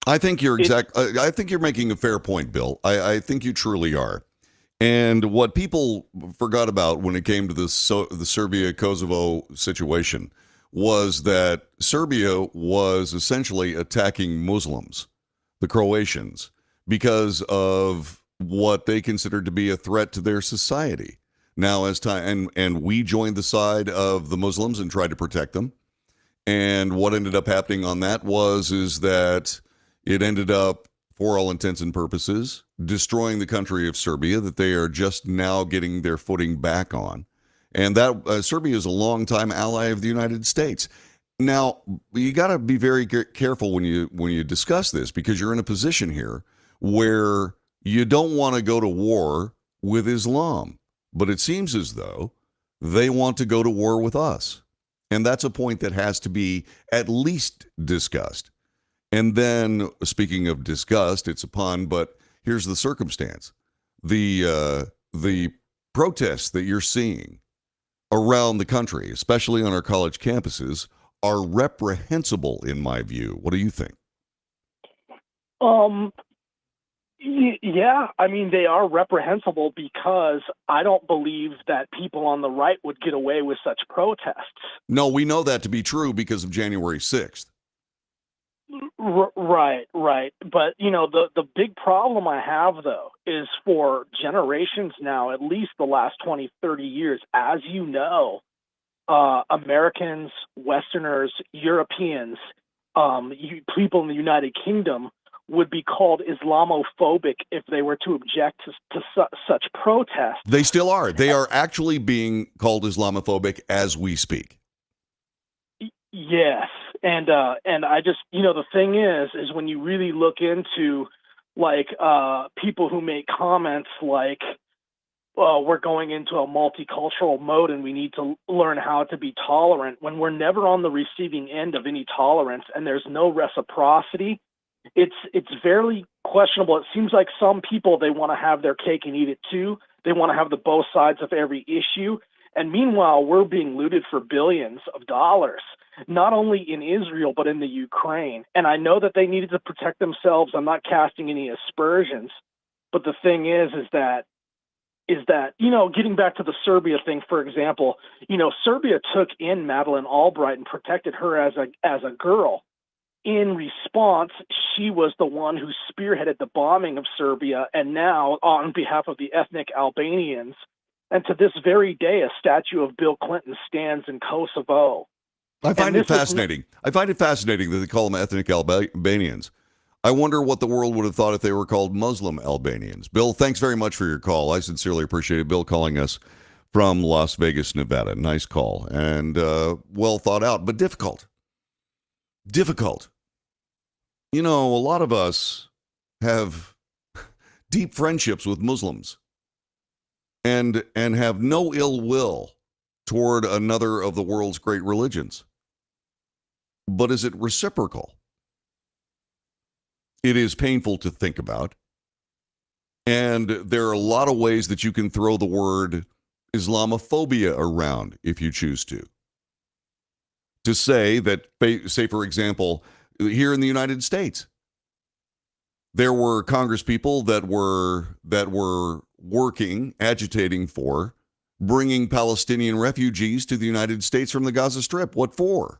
I think you're I think you're making a fair point, Bill. I think you truly are. And what people forgot about when it came to the Serbia-Kosovo situation was that Serbia was essentially attacking Muslims, the Croatians, because of what they considered to be a threat to their society. Now, as time and we joined the side of the Muslims and tried to protect them. And what ended up happening on that is that it ended up, for all intents and purposes, destroying the country of Serbia that they are just now getting their footing back on. And that Serbia is a longtime ally of the United States. Now, you got to be very careful when you discuss this, because you're in a position here where you don't want to go to war with Islam. But it seems as though they want to go to war with us. And that's a point that has to be at least discussed. And then, speaking of disgust, it's a pun, but here's the circumstance. The protests that you're seeing around the country, especially on our college campuses, are reprehensible in my view. What do you think? Yeah, I mean, they are reprehensible because I don't believe that people on the right would get away with such protests. No, we know that to be true because of January 6th. Right. But, the big problem I have, though, is for generations now, at least the last 20, 30 years, as you know, Americans, Westerners, Europeans, people in the United Kingdom would be called Islamophobic if they were to object to such protests. They still are. They are actually being called Islamophobic as we speak. Yes. And I just, the thing is when you really look into people who make comments like, we're going into a multicultural mode and we need to learn how to be tolerant, when we're never on the receiving end of any tolerance and there's no reciprocity, it's very questionable. It seems like some people, they want to have their cake and eat it too. They want to have the both sides of every issue. And meanwhile, we're being looted for billions of dollars, not only in Israel, but in the Ukraine. And I know that they needed to protect themselves. I'm not casting any aspersions. But the thing is that, getting back to the Serbia thing, for example, Serbia took in Madeleine Albright and protected her as a girl. In response, she was the one who spearheaded the bombing of Serbia, and now on behalf of the ethnic Albanians. And to this very day, a statue of Bill Clinton stands in Kosovo. I find it fascinating. I find it fascinating that they call them ethnic Albanians. I wonder what the world would have thought if they were called Muslim Albanians. Bill, thanks very much for your call. I sincerely appreciate it. Bill calling us from Las Vegas, Nevada. Nice call and well thought out, but difficult. Difficult. A lot of us have deep friendships with Muslims and have no ill will toward another of the world's great religions. But is it reciprocal? It is painful to think about. And there are a lot of ways that you can throw the word Islamophobia around if you choose to. To say that, say for example, here in the United States, there were congresspeople that were working, agitating for bringing Palestinian refugees to the United States from the Gaza Strip. What for?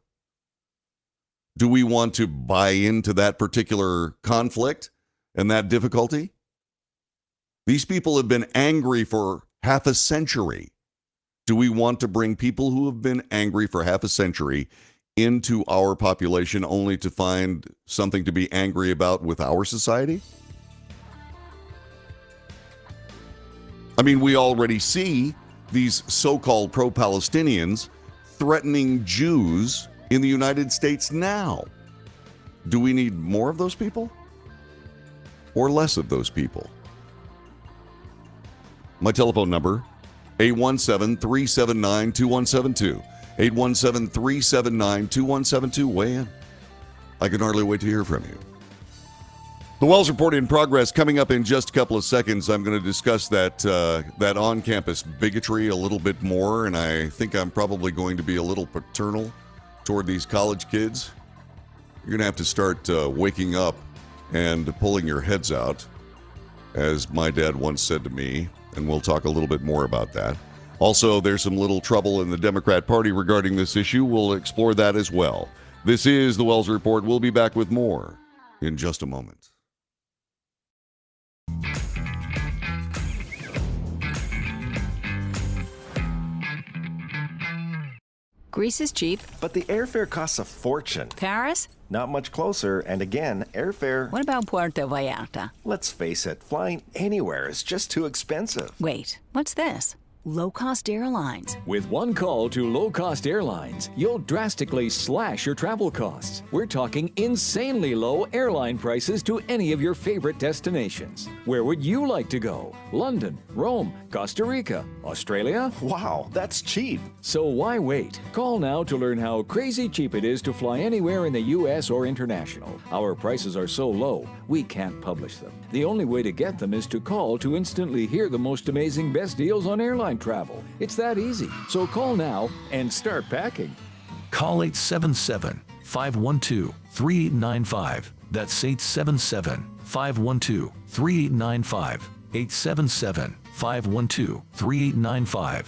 Do we want to buy into that particular conflict and that difficulty? These people have been angry for half a century. Do we want to bring people who have been angry for half a century into our population only to find something to be angry about with our society? I mean, we already see these so-called pro-Palestinians threatening Jews in the United States now. Do we need more of those people or less of those people? My telephone number, 817-379-2172. 817-379-2172. Weigh in. I can hardly wait to hear from you. The Wells Report in progress. Coming up in just a couple of seconds, I'm going to discuss that on-campus bigotry a little bit more, and I think I'm probably going to be a little paternal toward these college kids. You're going to have to start waking up and pulling your heads out, as my dad once said to me, and we'll talk a little bit more about that. Also, there's some little trouble in the Democrat Party regarding this issue. We'll explore that as well. This is the Wells Report. We'll be back with more in just a moment. Greece is cheap. But the airfare costs a fortune. Paris? Not much closer, and again, airfare... What about Puerto Vallarta? Let's face it, flying anywhere is just too expensive. Wait, what's this? Low-cost airlines. With one call to low-cost airlines, you'll drastically slash your travel costs. We're talking insanely low airline prices to any of your favorite destinations. Where would you like to go? London, Rome, Costa Rica, Australia? Wow, that's cheap. So why wait? Call now to learn how crazy cheap it is to fly anywhere in the U.S. or international. Our prices are so low, we can't publish them. The only way to get them is to call to instantly hear the most amazing best deals on airline travel. It's that easy. So call now and start packing. Call 877-512-3895. That's 877-512-3895. 877-512-3895.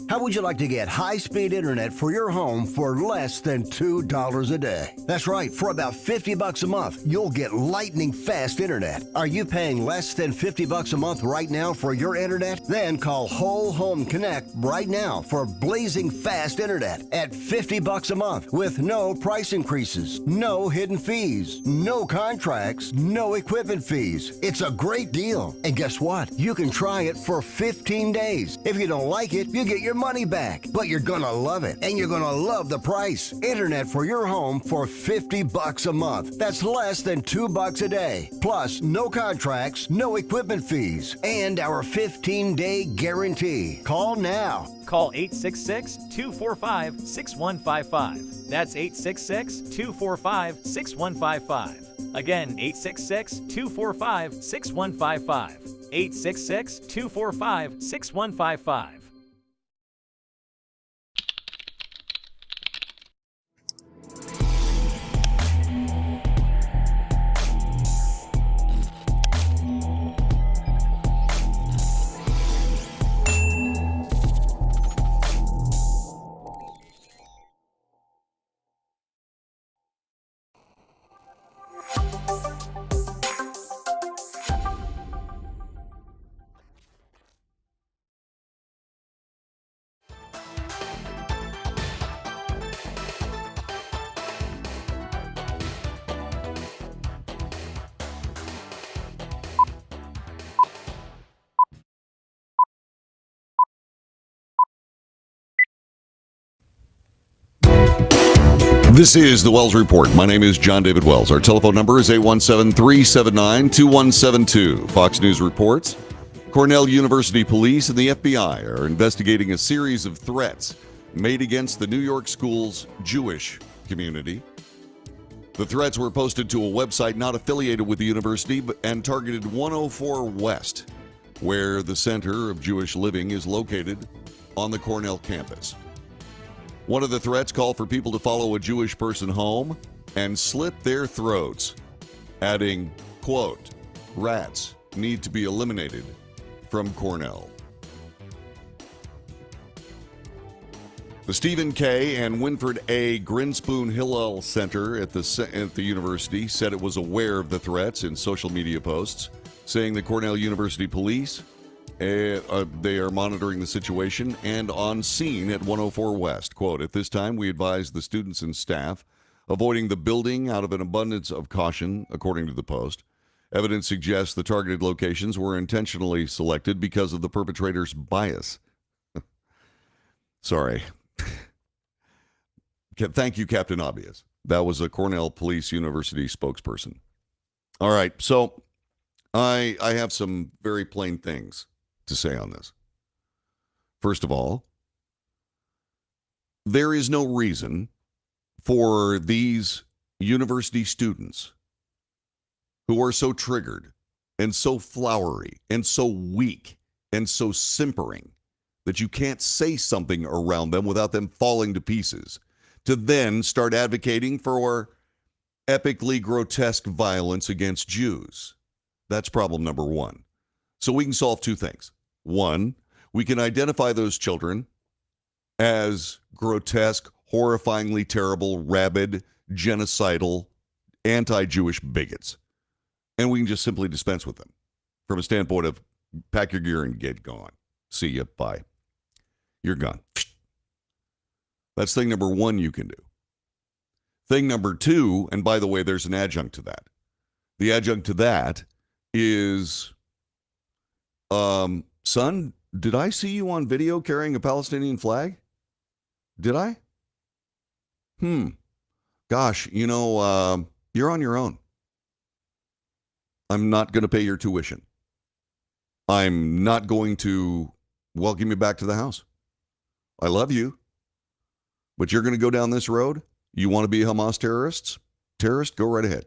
How would you like to get high-speed internet for your home for less than $2 a day? That's right, for about $50 a month, you'll get lightning-fast internet. Are you paying less than $50 a month right now for your internet? Then call Whole Home Connect right now for blazing fast internet at $50 a month with no price increases, no hidden fees, no contracts, no equipment fees. It's a great deal. And guess what? You can try it for 15 days. If you don't like it, you get your money back, but you're gonna love it, and you're gonna love the price. Internet for your home for $50 a month. That's less than $2 a day. Plus, no contracts, no equipment fees, and our 15-day guarantee. Call now. Call 866-245-6155. That's 866-245-6155. Again, 866-245-6155. 866-245-6155. This is the Wells Report. My name is John David Wells. Our telephone number is 817-379-2172. Fox News reports Cornell University police and the FBI are investigating a series of threats made against the New York school's Jewish community. The threats were posted to a website not affiliated with the university and targeted 104 West, where the Center of Jewish Living is located on the Cornell campus. One of the threats called for people to follow a Jewish person home and slit their throats, adding, quote, "Rats need to be eliminated from Cornell." The Stephen K. and Winfred A. Grinspoon Hillel Center at the university said it was aware of the threats in social media posts, saying the Cornell University police they are monitoring the situation and on scene at 104 West. Quote, "At this time, we advise the students and staff avoiding the building out of an abundance of caution," according to the Post. Evidence suggests the targeted locations were intentionally selected because of the perpetrator's bias. Sorry. Thank you, Captain Obvious. That was a Cornell Police University spokesperson. All right, so I have some very plain things to say on this. First of all, there is no reason for these university students who are so triggered and so flowery and so weak and so simpering that you can't say something around them without them falling to pieces, to then start advocating for epically grotesque violence against Jews. That's problem number one. So we can solve two things. One, we can identify those children as grotesque, horrifyingly terrible, rabid, genocidal, anti-Jewish bigots. And we can just simply dispense with them from a standpoint of pack your gear and get gone. See ya. Bye. You're gone. That's thing number one you can do. Thing number two, and by the way, there's an adjunct to that. The adjunct to that is, son, did I see you on video carrying a Palestinian flag? Did I? Gosh, you're on your own. I'm not going to pay your tuition. I'm not going to welcome you back to the house. I love you, but you're going to go down this road? You want to be a Hamas terrorist? Go right ahead.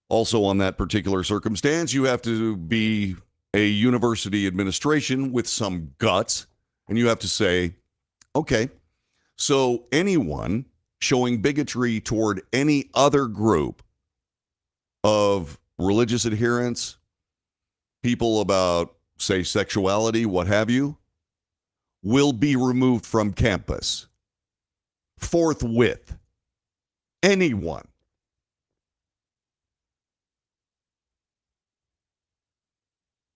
Also, on that particular circumstance, you have to be a university administration with some guts, and you have to say, okay, so anyone showing bigotry toward any other group of religious adherents, people about, say, sexuality, what have you, will be removed from campus forthwith. Anyone.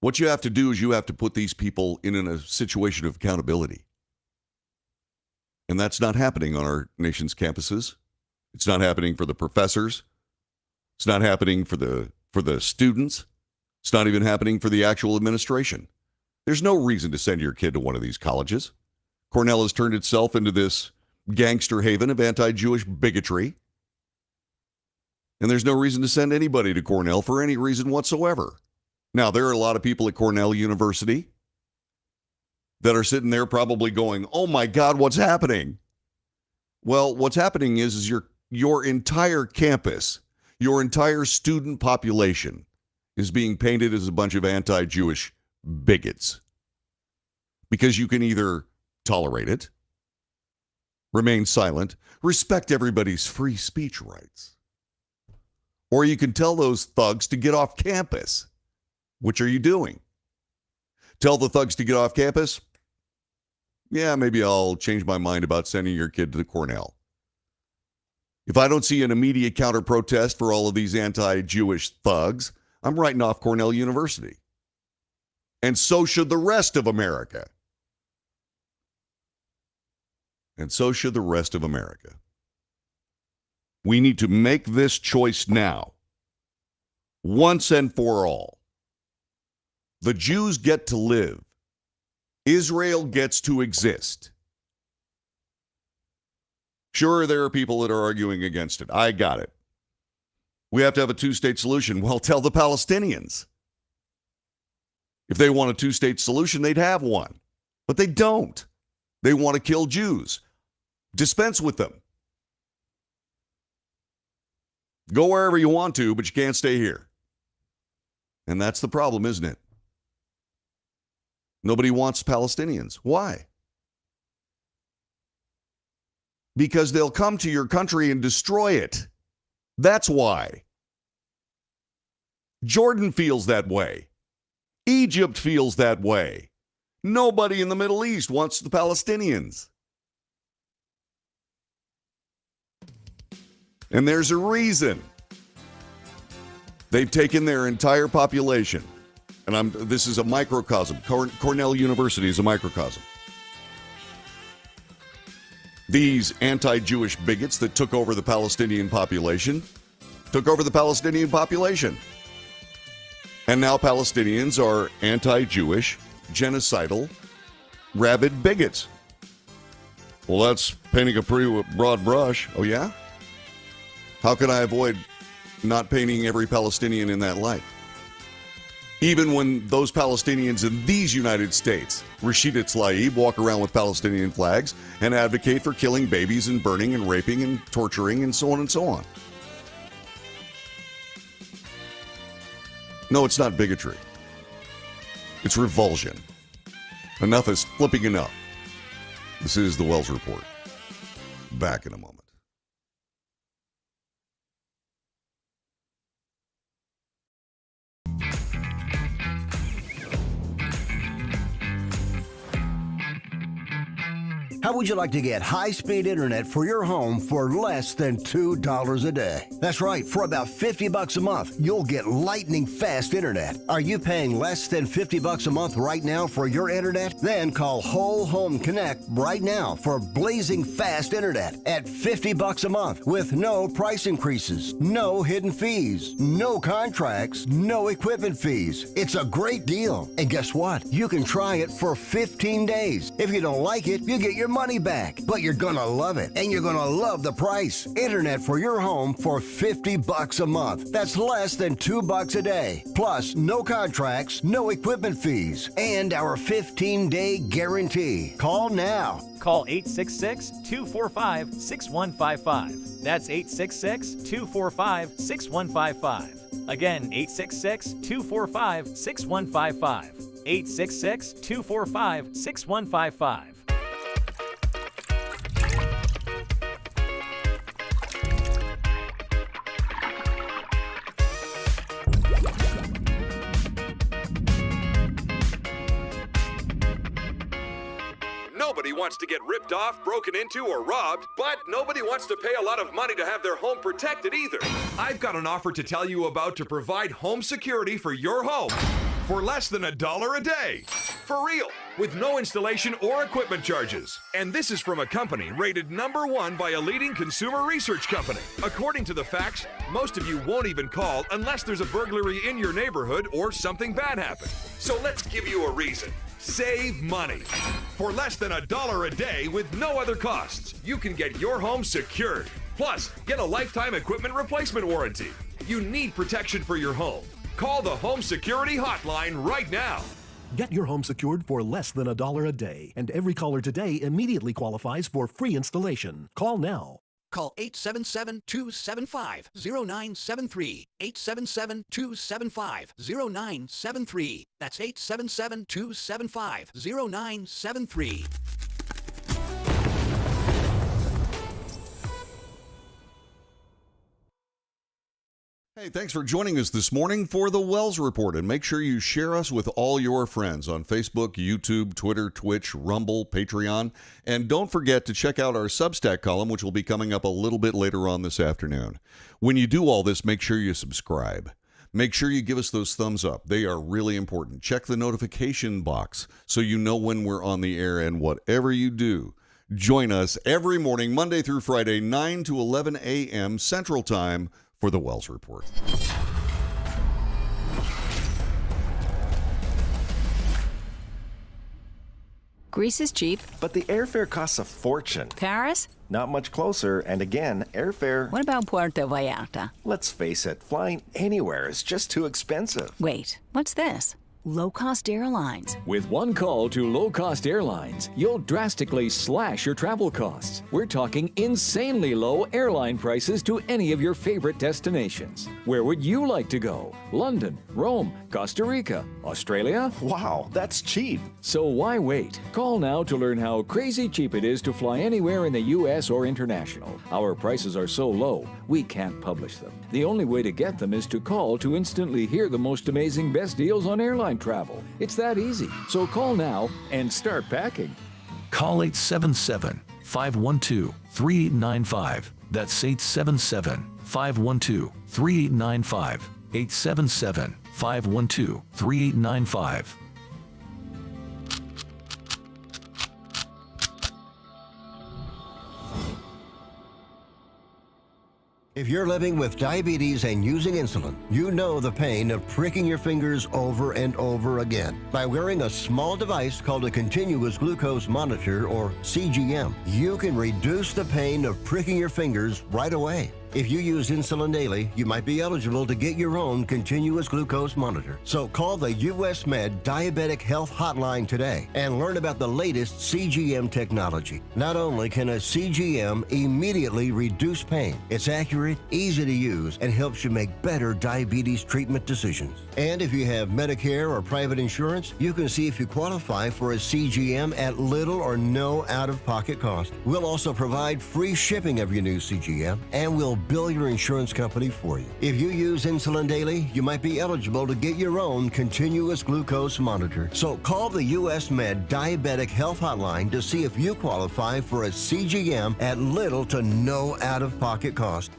What you have to do is you have to put these people in a situation of accountability. And that's not happening on our nation's campuses. It's not happening for the professors. It's not happening for the students. It's not even happening for the actual administration. There's no reason to send your kid to one of these colleges. Cornell has turned itself into this gangster haven of anti-Jewish bigotry. And there's no reason to send anybody to Cornell for any reason whatsoever. Now, there are a lot of people at Cornell University that are sitting there probably going, oh my God, what's happening? Well, what's happening is your entire campus, your entire student population is being painted as a bunch of anti-Jewish bigots. Because you can either tolerate it, remain silent, respect everybody's free speech rights, or you can tell those thugs to get off campus. Which are you doing? Tell the thugs to get off campus? Yeah, maybe I'll change my mind about sending your kid to the Cornell. If I don't see an immediate counter-protest for all of these anti-Jewish thugs, I'm writing off Cornell University. And so should the rest of America. And so should the rest of America. We need to make this choice now, once and for all. The Jews get to live. Israel gets to exist. Sure, there are people that are arguing against it. I got it. We have to have a two-state solution. Well, tell the Palestinians. If they want a two-state solution, they'd have one. But they don't. They want to kill Jews. Dispense with them. Go wherever you want to, but you can't stay here. And that's the problem, isn't it? Nobody wants Palestinians. Why? Because they'll come to your country and destroy it. That's why. Jordan feels that way. Egypt feels that way. Nobody in the Middle East wants the Palestinians. And there's a reason. They've taken their entire population. And this is a microcosm. Cornell University is a microcosm. These anti-Jewish bigots that took over the Palestinian population. And now Palestinians are anti-Jewish, genocidal, rabid bigots. Well, that's painting a pretty broad brush. Oh, yeah? How can I avoid not painting every Palestinian in that light? Even when those Palestinians in these United States, Rashida Tlaib, walk around with Palestinian flags and advocate for killing babies and burning and raping and torturing and so on and so on. No, it's not bigotry. It's revulsion. Enough is flipping enough. This is the Wells Report. Back in a moment. How would you like to get high-speed internet for your home for less than $2 a day? That's right, for about $50 a month, you'll get lightning fast internet. Are you paying less than $50 a month right now for your internet? Then call Whole Home Connect right now for blazing fast internet at $50 a month with no price increases, no hidden fees, no contracts, no equipment fees. It's a great deal. And guess what? You can try it for 15 days. If you don't like it, you get your money back, but you're gonna love it, and you're gonna love the price. Internet for your home for $50 a month. That's less than $2 a day. Plus, no contracts, no equipment fees, and our 15-day guarantee. Call now. Call 866-245-6155. That's 866-245-6155. Again, 866-245-6155. 866-245-6155. Nobody wants to get ripped off, broken into, or robbed, but nobody wants to pay a lot of money to have their home protected either. I've got an offer to tell you about to provide home security for your home for less than $1 a day. For real, with no installation or equipment charges. And this is from a company rated #1 by a leading consumer research company. According to the facts, most of you won't even call unless there's a burglary in your neighborhood or something bad happened. So let's give you a reason. Save money. For less than $1 a day with no other costs, you can get your home secured. Plus, get a lifetime equipment replacement warranty. You need protection for your home. Call the Home Security Hotline right now. Get your home secured for less than $1 a day, and every caller today immediately qualifies for free installation. Call now. Call 877-275-0973. 877-275-0973. That's 877-275-0973. Hey, thanks for joining us this morning for the Wells Report, and make sure you share us with all your friends on Facebook, YouTube, Twitter, Twitch, Rumble, Patreon, and don't forget to check out our Substack column, which will be coming up a little bit later on this afternoon. When you do all this, make sure you subscribe. Make sure you give us those thumbs up. They are really important. Check the notification box so you know when we're on the air, and whatever you do, join us every morning, Monday through Friday, 9 to 11 a.m. Central Time, for the Wells Report. Greece is cheap. But the airfare costs a fortune. Paris? Not much closer, and again, airfare... What about Puerto Vallarta? Let's face it, flying anywhere is just too expensive. Wait, what's this? Low-cost airlines. With one call to low-cost airlines, you'll drastically slash your travel costs. We're talking insanely low airline prices to any of your favorite destinations. Where would you like to go? London, Rome, Costa Rica, Australia? Wow, that's cheap. So why wait? Call now to learn how crazy cheap it is to fly anywhere in the U.S. or international. Our prices are so low, we can't publish them. The only way to get them is to call to instantly hear the most amazing best deals on airline travel. It's that easy. So call now and start packing. Call 877-512-3895. That's 877-512-3895. 877-512-3895. If you're living with diabetes and using insulin, you know the pain of pricking your fingers over and over again. By wearing a small device called a continuous glucose monitor, or CGM, you can reduce the pain of pricking your fingers right away. If you use insulin daily, you might be eligible to get your own continuous glucose monitor. So call the US Med Diabetic Health Hotline today and learn about the latest CGM technology. Not only can a CGM immediately reduce pain, it's accurate, easy to use, and helps you make better diabetes treatment decisions. And if you have Medicare or private insurance, you can see if you qualify for a CGM at little or no out-of-pocket cost. We'll also provide free shipping of your new CGM, and we'll bill your insurance company for you. If you use insulin daily, you might be eligible to get your own continuous glucose monitor. So call the US Med Diabetic Health Hotline to see if you qualify for a CGM at little to no out-of-pocket cost.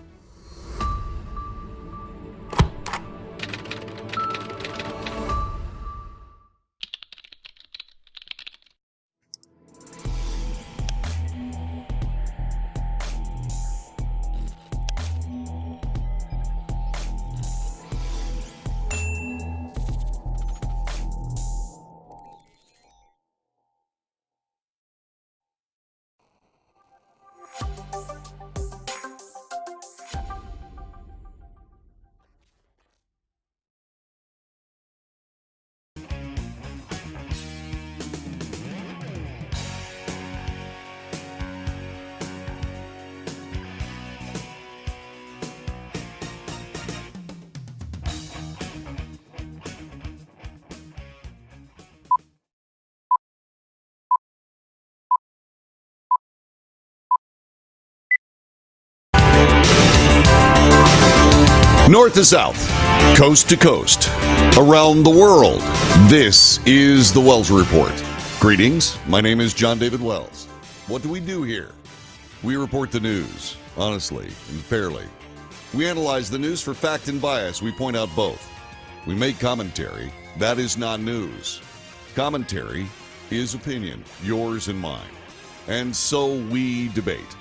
North to south, coast to coast, around the world. This is the Wells Report. Greetings. My name is John David Wells. What do we do here? We report the news, honestly and fairly. We analyze the news for fact and bias. We point out both. We make commentary. That is not news. Commentary is opinion, yours and mine. And so we debate.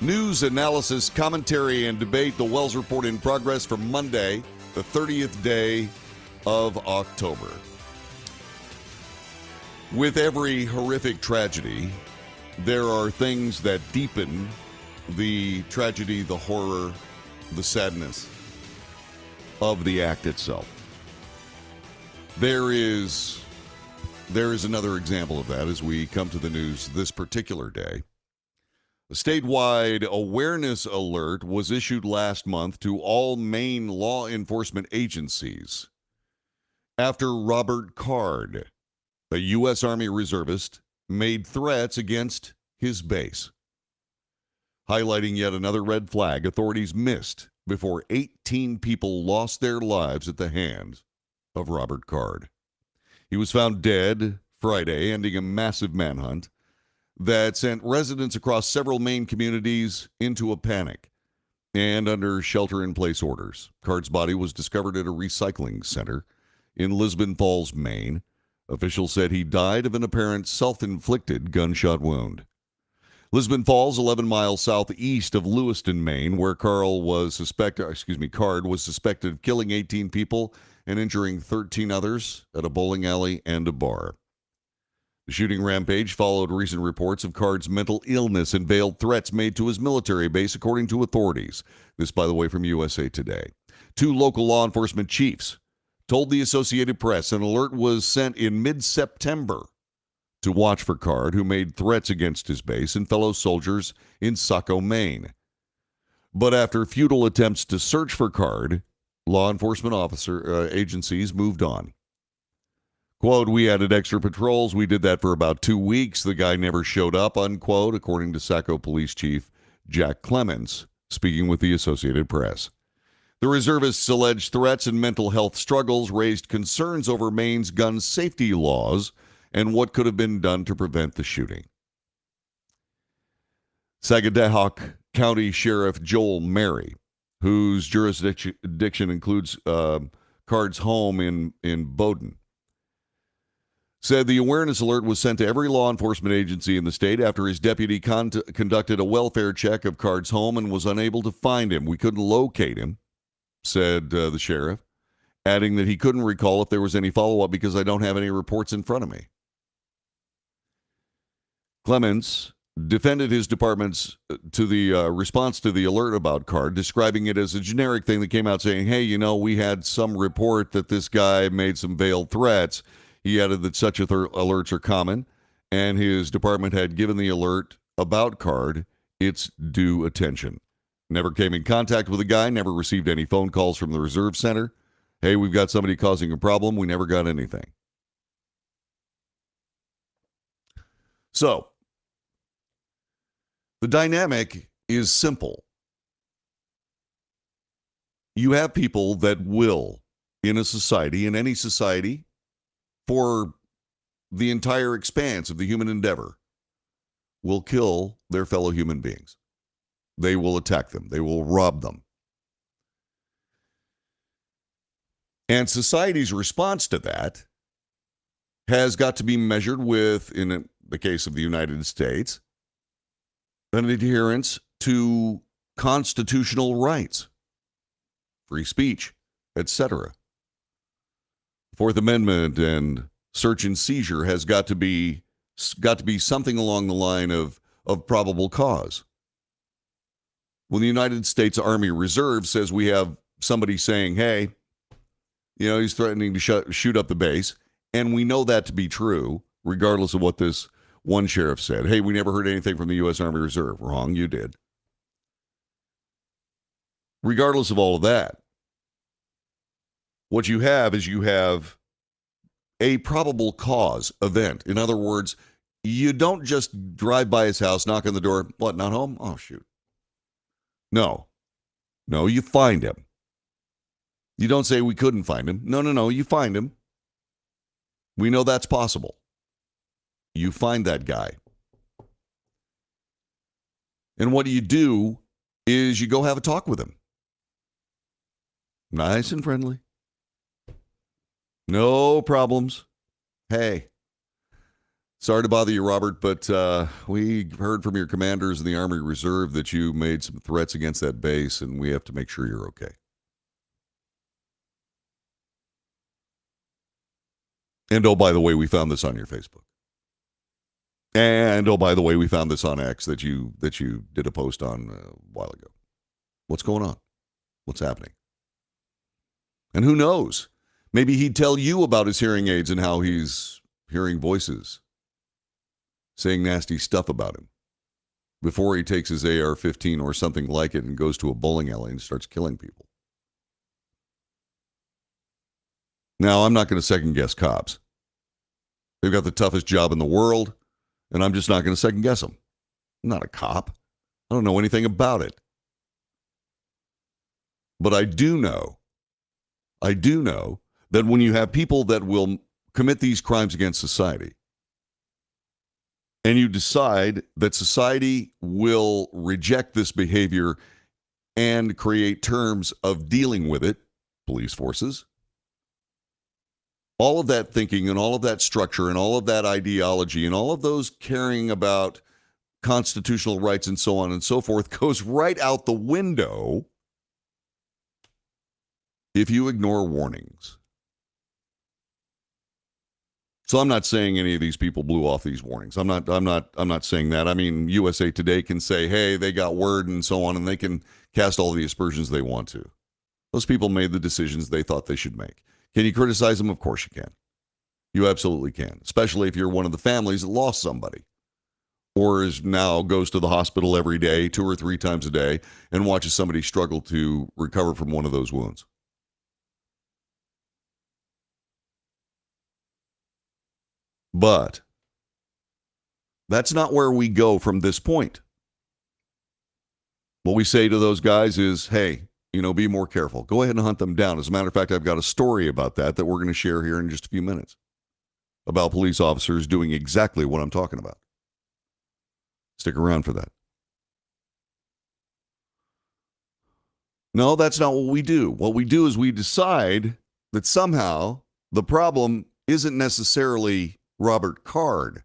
News, analysis, commentary, and debate. The Wells Report in progress for Monday, the 30th day of October. With every horrific tragedy, there are things that deepen the tragedy, the horror, the sadness of the act itself. There is another example of that as we come to the news this particular day. A statewide awareness alert was issued last month to all Maine law enforcement agencies after Robert Card, a U.S. Army reservist, made threats against his base. Highlighting yet another red flag authorities missed before 18 people lost their lives at the hands of Robert Card. He was found dead Friday, ending a massive manhunt that sent residents across several Maine communities into a panic and under shelter-in-place orders. Card's body was discovered at a recycling center in Lisbon Falls, Maine. Officials said he died of an apparent self-inflicted gunshot wound. Lisbon Falls, 11 miles southeast of Lewiston, Maine, where Card was suspected of killing 18 people and injuring 13 others at a bowling alley and a bar. The shooting rampage followed recent reports of Card's mental illness and veiled threats made to his military base, according to authorities. This, by the way, from USA Today. 2 local law enforcement chiefs told the Associated Press an alert was sent in mid-September to watch for Card, who made threats against his base and fellow soldiers in Saco, Maine. But after futile attempts to search for Card, law enforcement agencies moved on. Quote, "We added extra patrols. We did that for about 2 weeks. The guy never showed up," unquote, according to Saco Police Chief Jack Clements, speaking with the Associated Press. The reservists' alleged threats and mental health struggles raised concerns over Maine's gun safety laws and what could have been done to prevent the shooting. Sagadahoc County Sheriff Joel Mary, whose jurisdiction includes Card's home in Bowdoin, said the awareness alert was sent to every law enforcement agency in the state after his deputy conducted a welfare check of Card's home and was unable to find him. "We couldn't locate him," said the sheriff, adding that he couldn't recall if there was any follow-up because I don't have any reports in front of me. Clements defended his department's to the response to the alert about Card, describing it as a generic thing that came out saying, hey, we had some report that this guy made some veiled threats. He added that such alerts are common, and his department had given the alert about Card its due attention. Never came in contact with the guy, never received any phone calls from the Reserve Center. Hey, we've got somebody causing a problem. We never got anything. So, the dynamic is simple. You have people that will, in a society, in any society, for the entire expanse of the human endeavor, will kill their fellow human beings. They will attack them. They will rob them. And society's response to that has got to be measured with, in the case of the United States, an adherence to constitutional rights, free speech, etc. Fourth Amendment and search and seizure has got to be something along the line of probable cause. When the United States Army Reserve says we have somebody saying, hey, he's threatening to shoot up the base, and we know that to be true, regardless of what this one sheriff said. Hey, we never heard anything from the U.S. Army Reserve. Wrong, you did. Regardless of all of that, what you have is a probable cause event. In other words, you don't just drive by his house, knock on the door, what, not home? Oh, shoot. No, you find him. You don't say we couldn't find him. No, you find him. We know that's possible. You find that guy. And what you do is you go have a talk with him. Nice and friendly. No problems. Hey, sorry to bother you, Robert, but we heard from your commanders in the Army Reserve that you made some threats against that base, and we have to make sure you're okay. And oh, by the way, we found this on your Facebook. And oh, by the way, we found this on X that you did a post on a while ago. What's going on? What's happening? And who knows? Maybe he'd tell you about his hearing aids and how he's hearing voices saying nasty stuff about him before he takes his AR-15 or something like it and goes to a bowling alley and starts killing people. Now, I'm not going to second guess cops. They've got the toughest job in the world, and I'm just not going to second guess them. I'm not a cop. I don't know anything about it. But I do know that when you have people that will commit these crimes against society, and you decide that society will reject this behavior and create terms of dealing with it, police forces, all of that thinking and all of that structure and all of that ideology and all of those caring about constitutional rights and so on and so forth goes right out the window if you ignore warnings. So I'm not saying any of these people blew off these warnings. I'm not saying that. I mean, USA Today can say, hey, they got word and so on, and they can cast all the aspersions they want to. Those people made the decisions they thought they should make. Can you criticize them? Of course you can. You absolutely can, especially if you're one of the families that lost somebody or goes to the hospital every day, 2 or 3 times a day, and watches somebody struggle to recover from one of those wounds. But that's not where we go from this point. What we say to those guys is, hey, be more careful. Go ahead and hunt them down. As a matter of fact, I've got a story about that we're going to share here in just a few minutes about police officers doing exactly what I'm talking about. Stick around for that. No, that's not what we do. What we do is we decide that somehow the problem isn't necessarily Robert Card.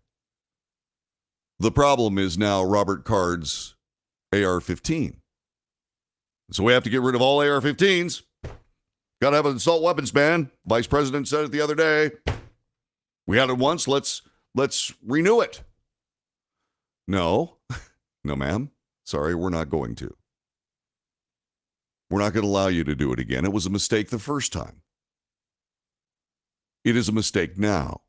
The problem is now Robert Card's AR-15. So we have to get rid of all AR-15s. Got to have an assault weapons ban. Vice President said it the other day. We had it once. Let's renew it. No. No, ma'am. Sorry, we're not going to. We're not going to allow you to do it again. It was a mistake the first time. It is a mistake now.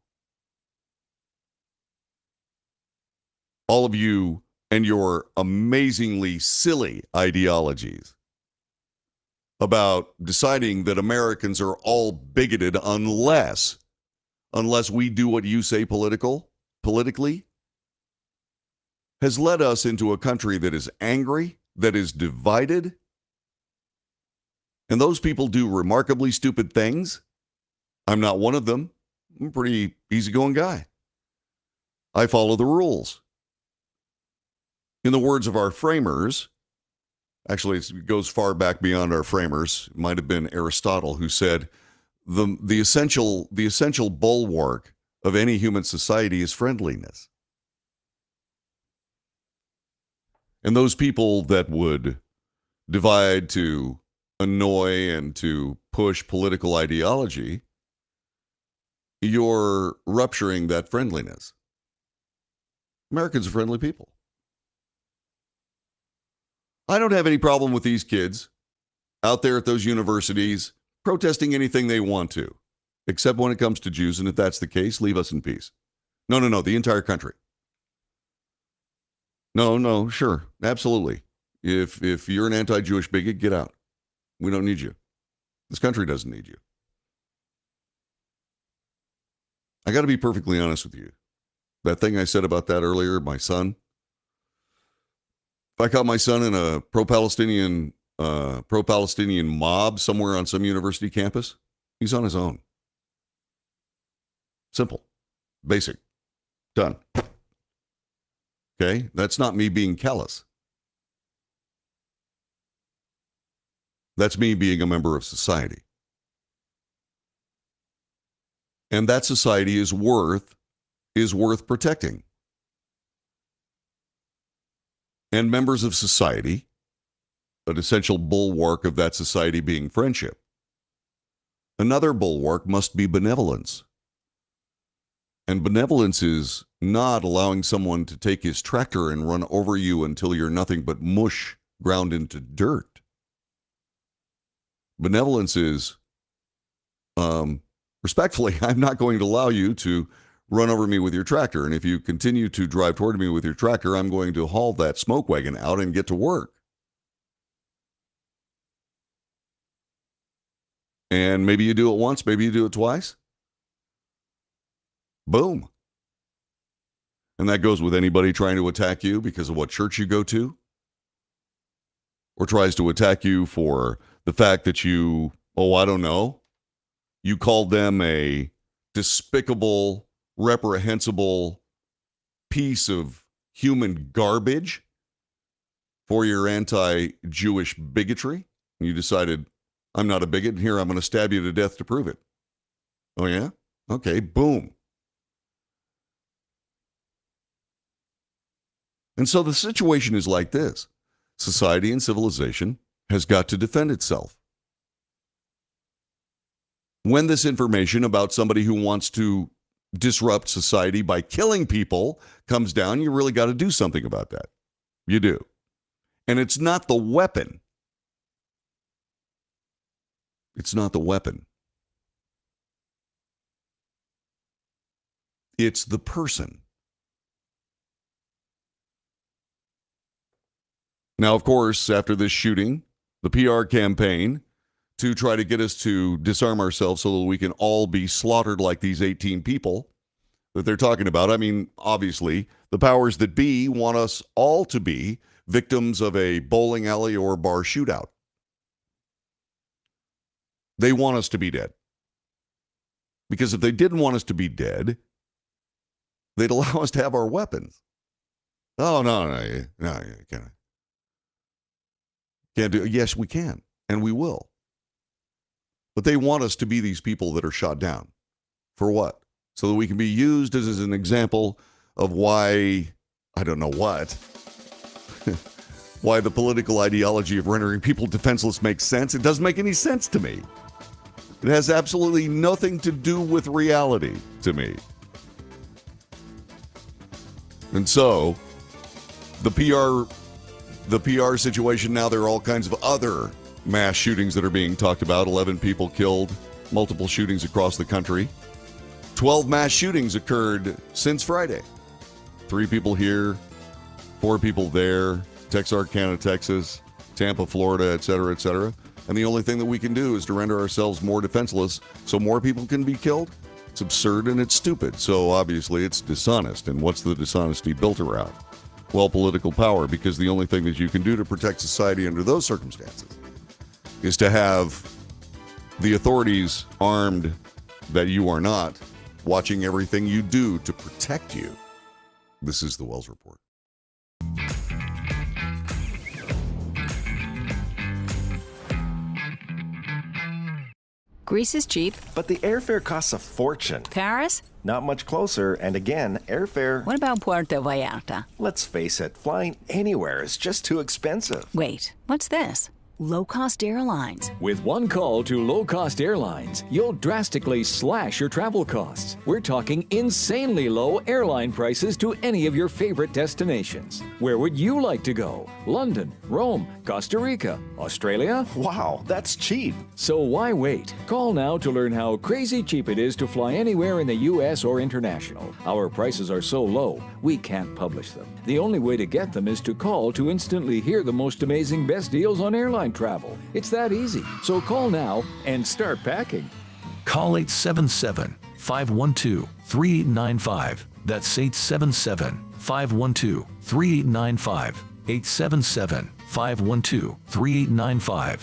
All of you and your amazingly silly ideologies about deciding that Americans are all bigoted unless we do what you say politically, has led us into a country that is angry, that is divided, and those people do remarkably stupid things. I'm not one of them. I'm a pretty easygoing guy. I follow the rules. In the words of our framers, actually it goes far back beyond our framers. It might have been Aristotle who said the essential bulwark of any human society is friendliness. And those people that would divide to annoy and to push political ideology, you're rupturing that friendliness. Americans are friendly people. I don't have any problem with these kids out there at those universities protesting anything they want to, except when it comes to Jews, and if that's the case, leave us in peace. No, the entire country. No, sure, absolutely. If you're an anti-Jewish bigot, get out. We don't need you. This country doesn't need you. I got to be perfectly honest with you. That thing I said about that earlier, my son, if I caught my son in a pro-Palestinian mob somewhere on some university campus, he's on his own. Simple. Basic. Done. Okay? That's not me being callous. That's me being a member of society. And that society is worth protecting. And members of society, an essential bulwark of that society being friendship. Another bulwark must be benevolence. And benevolence is not allowing someone to take his tractor and run over you until you're nothing but mush ground into dirt. Benevolence is, respectfully, I'm not going to allow you to run over me with your tractor. And if you continue to drive toward me with your tractor, I'm going to haul that smoke wagon out and get to work. And maybe you do it once, maybe you do it twice. Boom. And that goes with anybody trying to attack you because of what church you go to, or tries to attack you for the fact that you, you called them a despicable, reprehensible piece of human garbage for your anti-Jewish bigotry. And you decided, I'm not a bigot, and here I'm going to stab you to death to prove it. Oh, yeah? Okay, boom. And so the situation is like this. Society and civilization has got to defend itself. When this information about somebody who wants to disrupt society by killing people comes down, you really got to do something about that. You do. And it's not the weapon. It's not the weapon. It's the person. Now, of course, after this shooting, the PR campaign to try to get us to disarm ourselves so that we can all be slaughtered like these 18 people that they're talking about. I mean, obviously, the powers that be want us all to be victims of a bowling alley or bar shootout. They want us to be dead. Because if they didn't want us to be dead, they'd allow us to have our weapons. Oh, no, you can't. Can't do it. Yes, we can, and we will. But they want us to be these people that are shot down. For what? So that we can be used as an example of why, I don't know what, why the political ideology of rendering people defenseless makes sense. It doesn't make any sense to me. It has absolutely nothing to do with reality to me. And so, the PR situation now, there are all kinds of other mass shootings that are being talked about. 11 people killed, multiple shootings across the country. 12 mass shootings occurred since Friday. 3 people here, 4 people there, Texarkana, Texas, Tampa, Florida, et cetera, et cetera. And the only thing that we can do is to render ourselves more defenseless so more people can be killed. It's absurd and it's stupid. So obviously it's dishonest. And what's the dishonesty built around? Well, political power, because the only thing that you can do to protect society under those circumstances is to have the authorities armed that you are not, watching everything you do to protect you. This is the Wells Report. Greece is cheap. But the airfare costs a fortune. Paris? Not much closer, and again, airfare... What about Puerto Vallarta? Let's face it, flying anywhere is just too expensive. Wait, what's this? Low-cost airlines. With one call to low-cost airlines, you'll drastically slash your travel costs. We're talking insanely low airline prices to any of your favorite destinations. Where would you like to go? London, Rome, Costa Rica, Australia? Wow, that's cheap. So why wait? Call now to learn how crazy cheap it is to fly anywhere in the U.S. or international. Our prices are so low, we can't publish them. The only way to get them is to call to instantly hear the most amazing best deals on airline travel. It's that easy. So call now and start packing. Call 877-512-3895. That's 877-512-3895. 877-512-3895.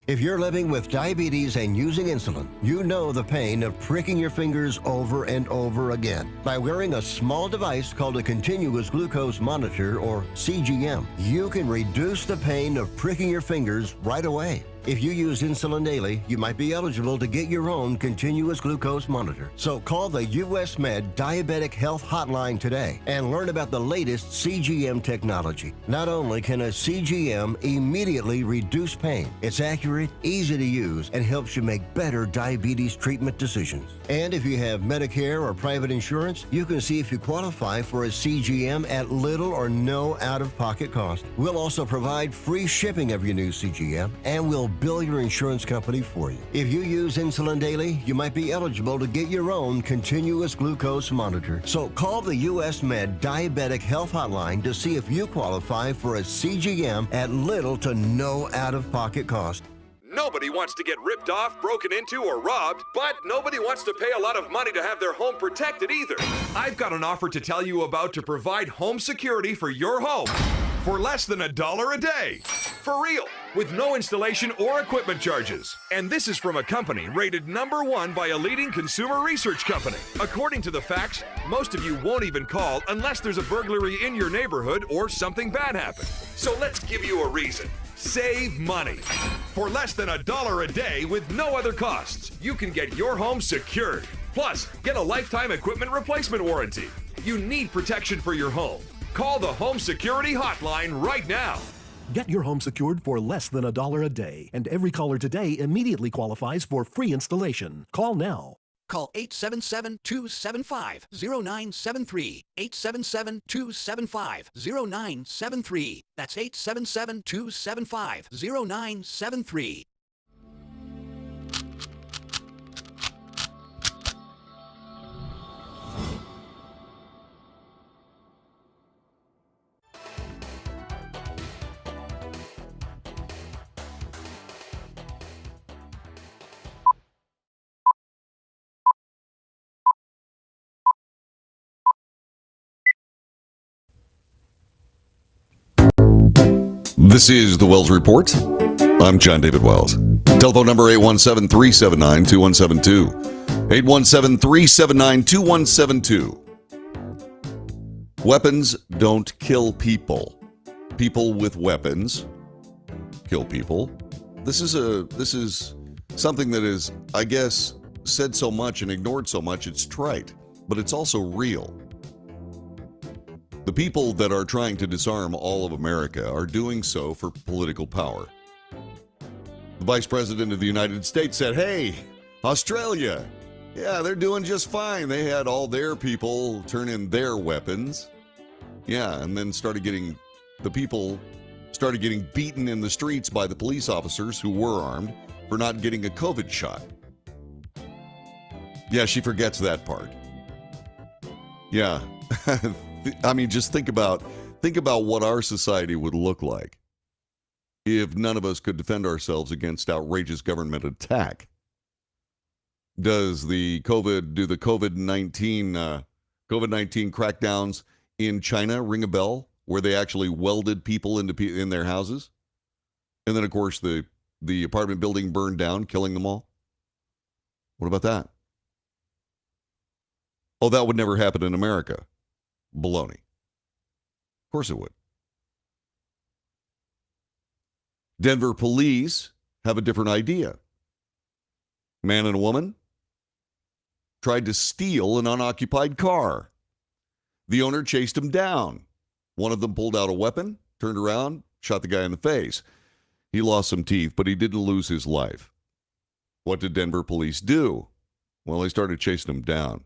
If you're living with diabetes and using insulin, you know the pain of pricking your fingers over and over again. By wearing a small device called a continuous glucose monitor, or CGM, you can reduce the pain of pricking your fingers right away. If you use insulin daily, you might be eligible to get your own continuous glucose monitor. So call the US Med Diabetic Health Hotline today and learn about the latest CGM technology. Not only can a CGM immediately reduce pain, it's accurate, easy to use, and helps you make better diabetes treatment decisions. And if you have Medicare or private insurance, you can see if you qualify for a CGM at little or no out-of-pocket cost. We'll also provide free shipping of your new CGM, and we'll bill your insurance company for you. If you use insulin daily, you might be eligible to get your own continuous glucose monitor. So call the US Med Diabetic Health Hotline to see if you qualify for a CGM at little to no out-of-pocket cost. Nobody wants to get ripped off, broken into, or robbed, but nobody wants to pay a lot of money to have their home protected either. I've got an offer to tell you about to provide home security for your home for less than $1 a day. For real, with no installation or equipment charges. And this is from a company rated #1 by a leading consumer research company. According to the facts, most of you won't even call unless there's a burglary in your neighborhood or something bad happened. So let's give you a reason. Save money. For less than $1 a day with no other costs, you can get your home secured. Plus, get a lifetime equipment replacement warranty. You need protection for your home. Call the Home Security Hotline right now. Get your home secured for less than $1 a day, and every caller today immediately qualifies for free installation. Call now. Call 877-275-0973. 877-275-0973. That's 877-275-0973. This is the Wells Report. I'm John David Wells. Telephone number 817-379-2172. 817-379-2172. Weapons don't kill people. People with weapons kill people. This is something that is, I guess, said so much and ignored so much, it's trite, but it's also real. The people that are trying to disarm all of America are doing so for political power. The Vice President of the United States said, hey, Australia, yeah, they're doing just fine. They had all their people turn in their weapons. Yeah, and then the people started getting beaten in the streets by the police officers who were armed for not getting a COVID shot. Yeah, she forgets that part. Yeah. I mean, just think about what our society would look like if none of us could defend ourselves against outrageous government attack. Do the COVID-19 crackdowns in China ring a bell, where they actually welded people in their houses? And then, of course, the apartment building burned down, killing them all? What about that? Oh, that would never happen in America. Baloney. Of course it would. Denver police have a different idea. Man and a woman tried to steal an unoccupied car. The owner chased him down. One of them pulled out a weapon, turned around, shot the guy in the face. He lost some teeth, but he didn't lose his life. What did Denver police do? Well, they started chasing him down.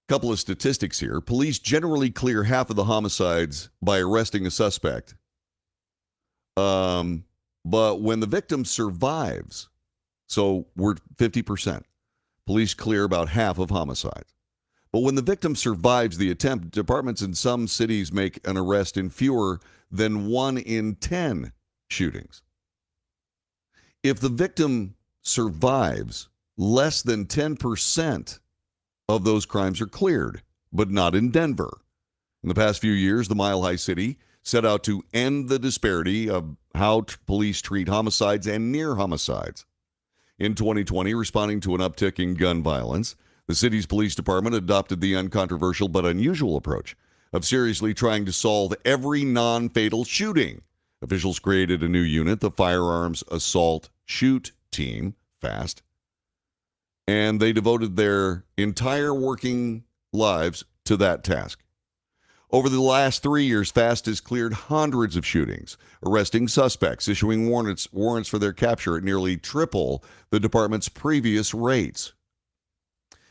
Couple of statistics here. Police generally clear half of the homicides by arresting a suspect. But when the victim survives, so we're 50%, police clear about half of homicides. But when the victim survives the attempt, departments in some cities make an arrest in fewer than 1 in 10 shootings. If the victim survives, less than 10% of those crimes are cleared, but not in Denver. In the past few years, the Mile High City set out to end the disparity of how police treat homicides and near homicides. In 2020, responding to an uptick in gun violence, the city's police department adopted the uncontroversial but unusual approach of seriously trying to solve every non-fatal shooting. Officials created a new unit, the Firearms Assault Shoot Team, FAST, and they devoted their entire working lives to that task. Over the last 3 years, FAST has cleared hundreds of shootings, arresting suspects, issuing warrants for their capture at nearly triple the department's previous rates.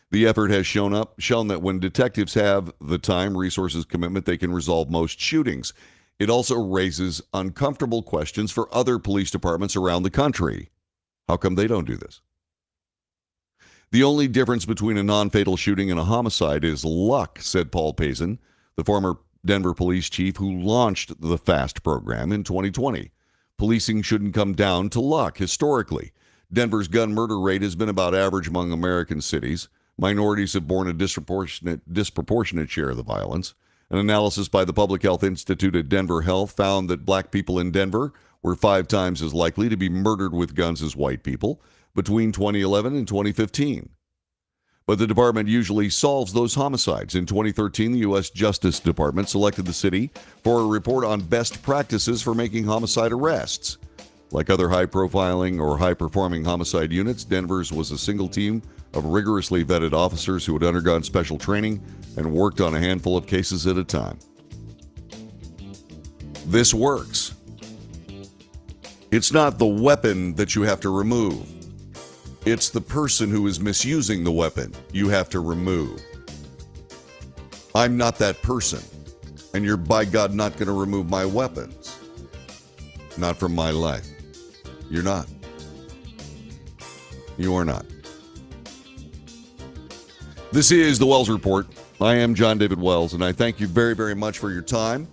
The effort has shown that when detectives have the time, resources, commitment, they can resolve most shootings. It also raises uncomfortable questions for other police departments around the country. How come they don't do this? The only difference between a non-fatal shooting and a homicide is luck, said Paul Pazin, the former Denver police chief who launched the FAST program in 2020. Policing shouldn't come down to luck. Historically, Denver's gun murder rate has been about average among American cities. Minorities have borne a disproportionate share of the violence. An analysis by the Public Health Institute at Denver Health found that black people in Denver were 5 times as likely to be murdered with guns as white people between 2011 and 2015. But the department usually solves those homicides. In 2013, the U.S. Justice Department selected the city for a report on best practices for making homicide arrests. Like other high-profiling or high-performing homicide units, Denver's was a single team of rigorously vetted officers who had undergone special training and worked on a handful of cases at a time. This works. It's not the weapon that you have to remove. It's the person who is misusing the weapon you have to remove. I'm not that person, and you're by God not going to remove my weapons. Not from my life. You're not. You are not. This is the Wells Report. I am John David Wells, and I thank you very, very much for your time.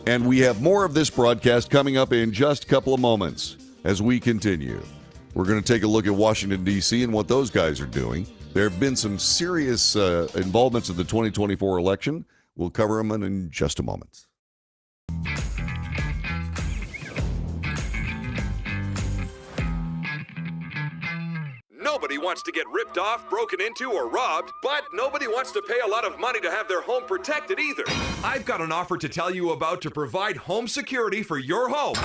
And we have more of this broadcast coming up in just a couple of moments as we continue. We're going to take a look at Washington, D.C. and what those guys are doing. There have been some serious involvements in the 2024 election. We'll cover them in just a moment. Nobody wants wants to get ripped off, broken into, or robbed, but nobody wants to pay a lot of money to have their home protected either. I've got an offer to tell you about to provide home security for your home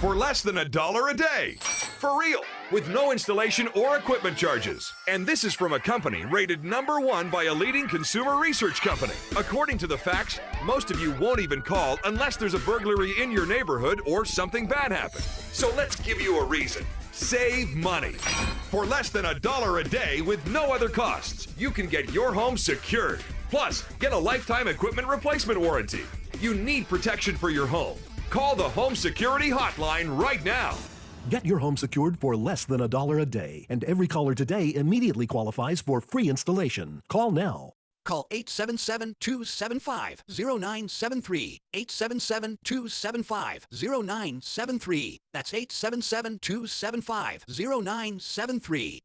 for less than $1 a day. For real, with no installation or equipment charges. And this is from a company rated #1 by a leading consumer research company. According to the facts, most of you won't even call unless there's a burglary in your neighborhood or something bad happened. So let's give you a reason. Save money. For less than $1 a day with no other costs, you can get your home secured. Plus, get a lifetime equipment replacement warranty. You need protection for your home. Call the Home Security Hotline right now. Get your home secured for less than $1 a day, and every caller today immediately qualifies for free installation. Call now. Call 877-275-0973. 877-275-0973. That's 877-275-0973.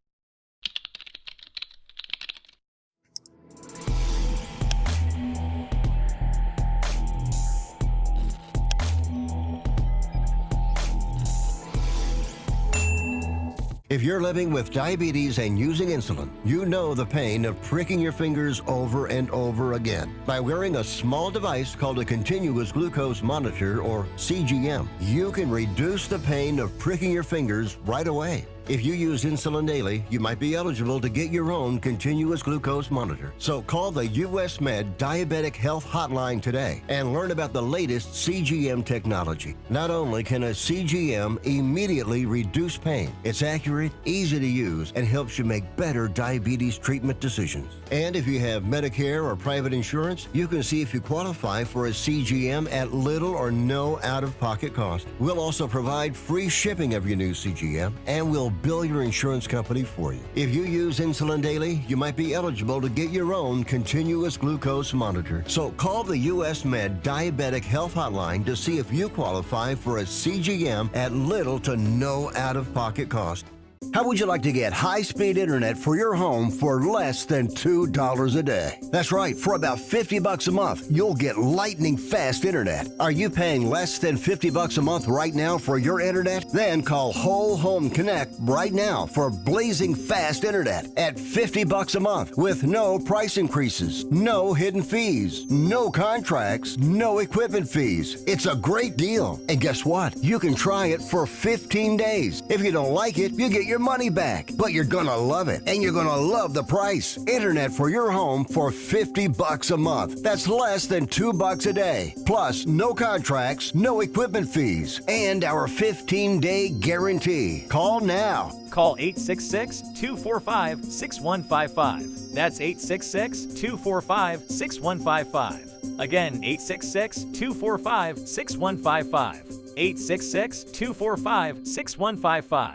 If you're living with diabetes and using insulin, you know the pain of pricking your fingers over and over again. By wearing a small device called a continuous glucose monitor, or CGM, you can reduce the pain of pricking your fingers right away. If you use insulin daily, you might be eligible to get your own continuous glucose monitor. So call the US Med Diabetic Health Hotline today and learn about the latest CGM technology. Not only can a CGM immediately reduce pain, it's accurate, easy to use, and helps you make better diabetes treatment decisions. And if you have Medicare or private insurance, you can see if you qualify for a CGM at little or no out-of-pocket cost. We'll also provide free shipping of your new CGM, and we'll bill your insurance company for you. If you use insulin daily, you might be eligible to get your own continuous glucose monitor. So call the US Med Diabetic Health Hotline to see if you qualify for a CGM at little to no out-of-pocket cost. How would you like to get high-speed internet for your home for less than $2 a day? That's right, for about $50 a month, you'll get lightning fast internet. Are you paying less than $50 a month right now for your internet? Then call Whole Home Connect right now for blazing fast internet at $50 a month with no price increases, no hidden fees, no contracts, no equipment fees. It's a great deal. And guess what? You can try it for 15 days. If you don't like it, you get your money back, but you're gonna love it, and you're gonna love the price. Internet for your home for $50 a month. That's less than $2 a day. Plus, no contracts, no equipment fees, and our 15-day guarantee. Call now. Call 866-245-6155. That's 866-245-6155. Again, 866-245-6155. 866-245-6155.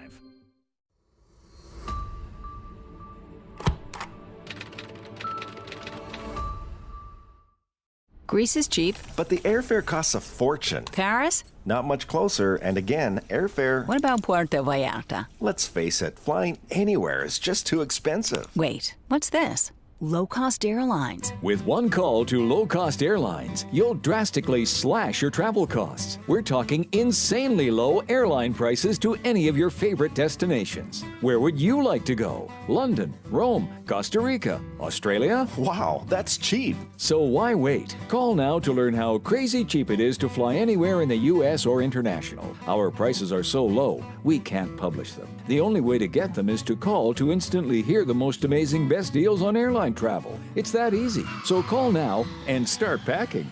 Greece is cheap. But the airfare costs a fortune. Paris? Not much closer, and again, airfare... What about Puerto Vallarta? Let's face it, flying anywhere is just too expensive. Wait, what's this? Low-cost airlines. With one call to low-cost airlines, you'll drastically slash your travel costs. We're talking insanely low airline prices to any of your favorite destinations. Where would you like to go? London, Rome, Costa Rica, Australia? Wow, that's cheap. So why wait? Call now to learn how crazy cheap it is to fly anywhere in the U.S. or international. Our prices are so low, we can't publish them. The only way to get them is to call to instantly hear the most amazing best deals on airline travel. It's that easy. So call now and start packing.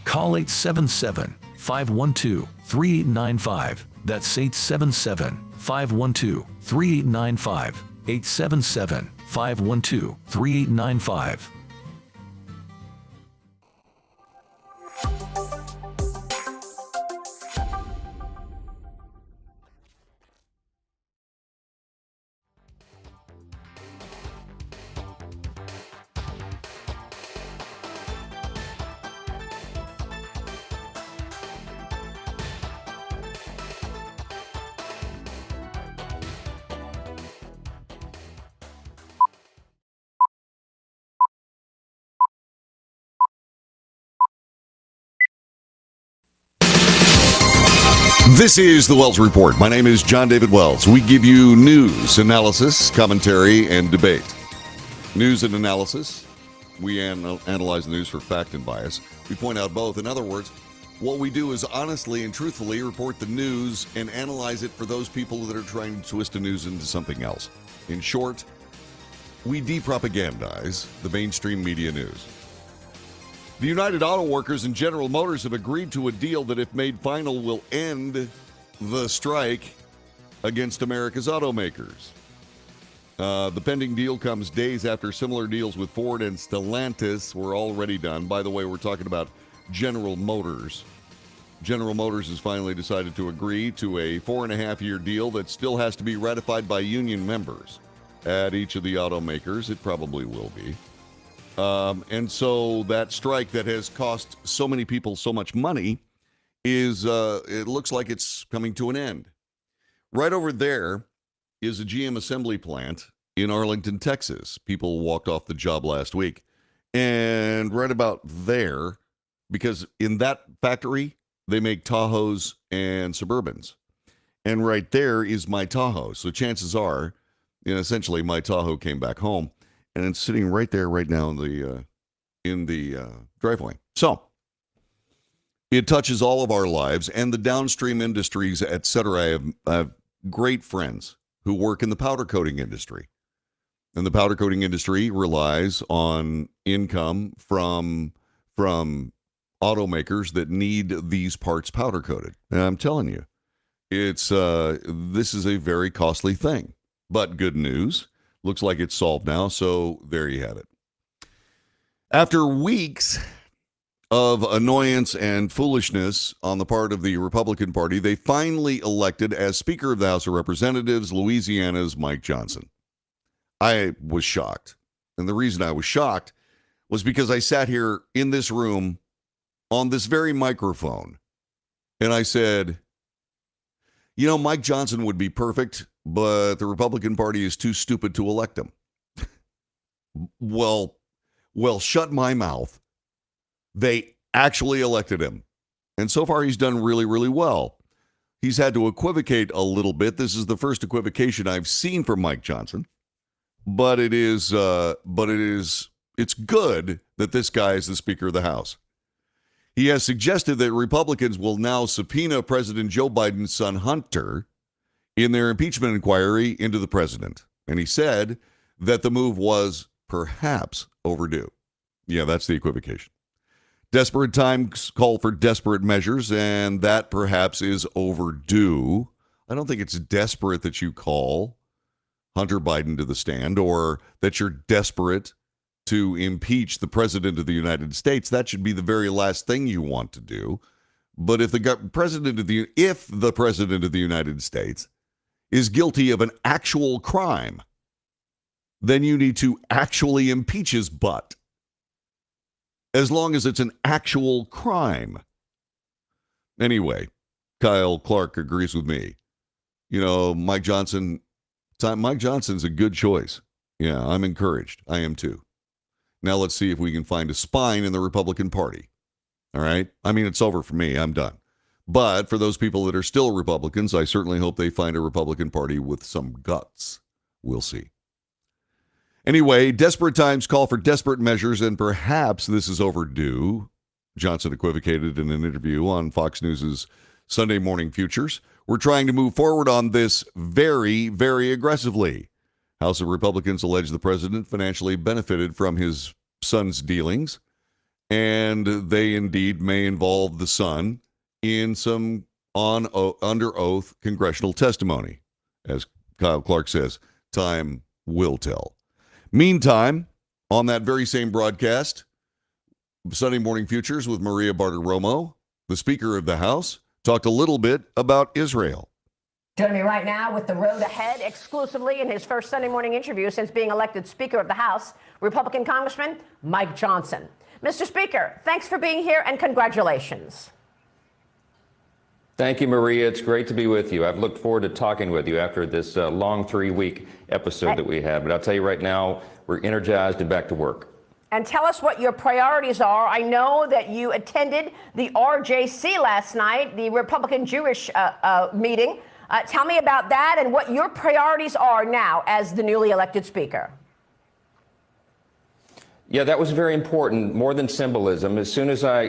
Call 877-512-3895. That's 877-512-3895. 877-512-3895. This is the Wells Report. My name is John David Wells. We give you news, analysis, commentary, and debate. News and analysis. We analyze the news for fact and bias. We point out both. In other words, what we do is honestly and truthfully report the news and analyze it for those people that are trying to twist the news into something else. In short, we depropagandize the mainstream media news. The United Auto Workers and General Motors have agreed to a deal that, if made final, will end the strike against America's automakers. The pending deal comes days after similar deals with Ford and Stellantis were already done. By the way, we're talking about General Motors. General Motors has finally decided to agree to a 4.5-year deal that still has to be ratified by union members at each of the automakers. It probably will be. And so that strike that has cost so many people so much money is, it looks like it's coming to an end. Right over there is a GM assembly plant in Arlington, Texas. People walked off the job last week. And right about there, because in that factory, they make Tahoes and Suburbans. And right there is my Tahoe. So chances are, essentially, my Tahoe came back home. And it's sitting right there right now in the driveway. So it touches all of our lives and the downstream industries, et cetera. I have great friends who work in the powder coating industry. And the powder coating industry relies on income from automakers that need these parts powder coated. And I'm telling you, this is a very costly thing. But good news, looks like it's solved now, so there you have it. After weeks of annoyance and foolishness on the part of the Republican Party, they finally elected as Speaker of the House of Representatives Louisiana's Mike Johnson. I was shocked. And the reason I was shocked was because I sat here in this room on this very microphone and I said, Mike Johnson would be perfect, but the Republican Party is too stupid to elect him. Well, shut my mouth. They actually elected him. And so far, he's done really, really well. He's had to equivocate a little bit. This is the first equivocation I've seen from Mike Johnson. But it's good that this guy is the Speaker of the House. He has suggested that Republicans will now subpoena President Joe Biden's son, Hunter, in their impeachment inquiry into the president. And he said that the move was perhaps overdue. Yeah, that's the equivocation. Desperate times call for desperate measures, and that perhaps is overdue. I don't think it's desperate that you call Hunter Biden to the stand or that you're desperate to impeach the president of the United States. That should be the very last thing you want to do. But if the president of the United States is guilty of an actual crime, then you need to actually impeach his butt. As long as it's an actual crime. Anyway, Kyle Clark agrees with me. Mike Johnson's a good choice. Yeah, I'm encouraged. I am too. Now let's see if we can find a spine in the Republican Party. All right? I mean, it's over for me. I'm done. But for those people that are still Republicans, I certainly hope they find a Republican Party with some guts. We'll see. Anyway, desperate times call for desperate measures, and perhaps this is overdue. Johnson equivocated in an interview on Fox News' Sunday Morning Futures. We're trying to move forward on this very, very aggressively. House of Republicans allege the president financially benefited from his son's dealings, and they indeed may involve the son in some under oath congressional testimony. As Kyle Clark says, time will tell. Meantime, on that very same broadcast, Sunday Morning Futures with Maria Bartiromo, the Speaker of the House, talked a little bit about Israel. Joining me right now with the road ahead exclusively in his first Sunday morning interview since being elected Speaker of the House, Republican Congressman Mike Johnson. Mr. Speaker, thanks for being here and congratulations. Thank you, Maria. It's great to be with you. I've looked forward to talking with you after this long 3-week episode that we had. But I'll tell you right now, we're energized and back to work. and tell us what your priorities are. I know that you attended the RJC last night, the Republican Jewish meeting. Tell me about that and what your priorities are now as the newly elected Speaker. Yeah, that was very important, more than symbolism. As soon as I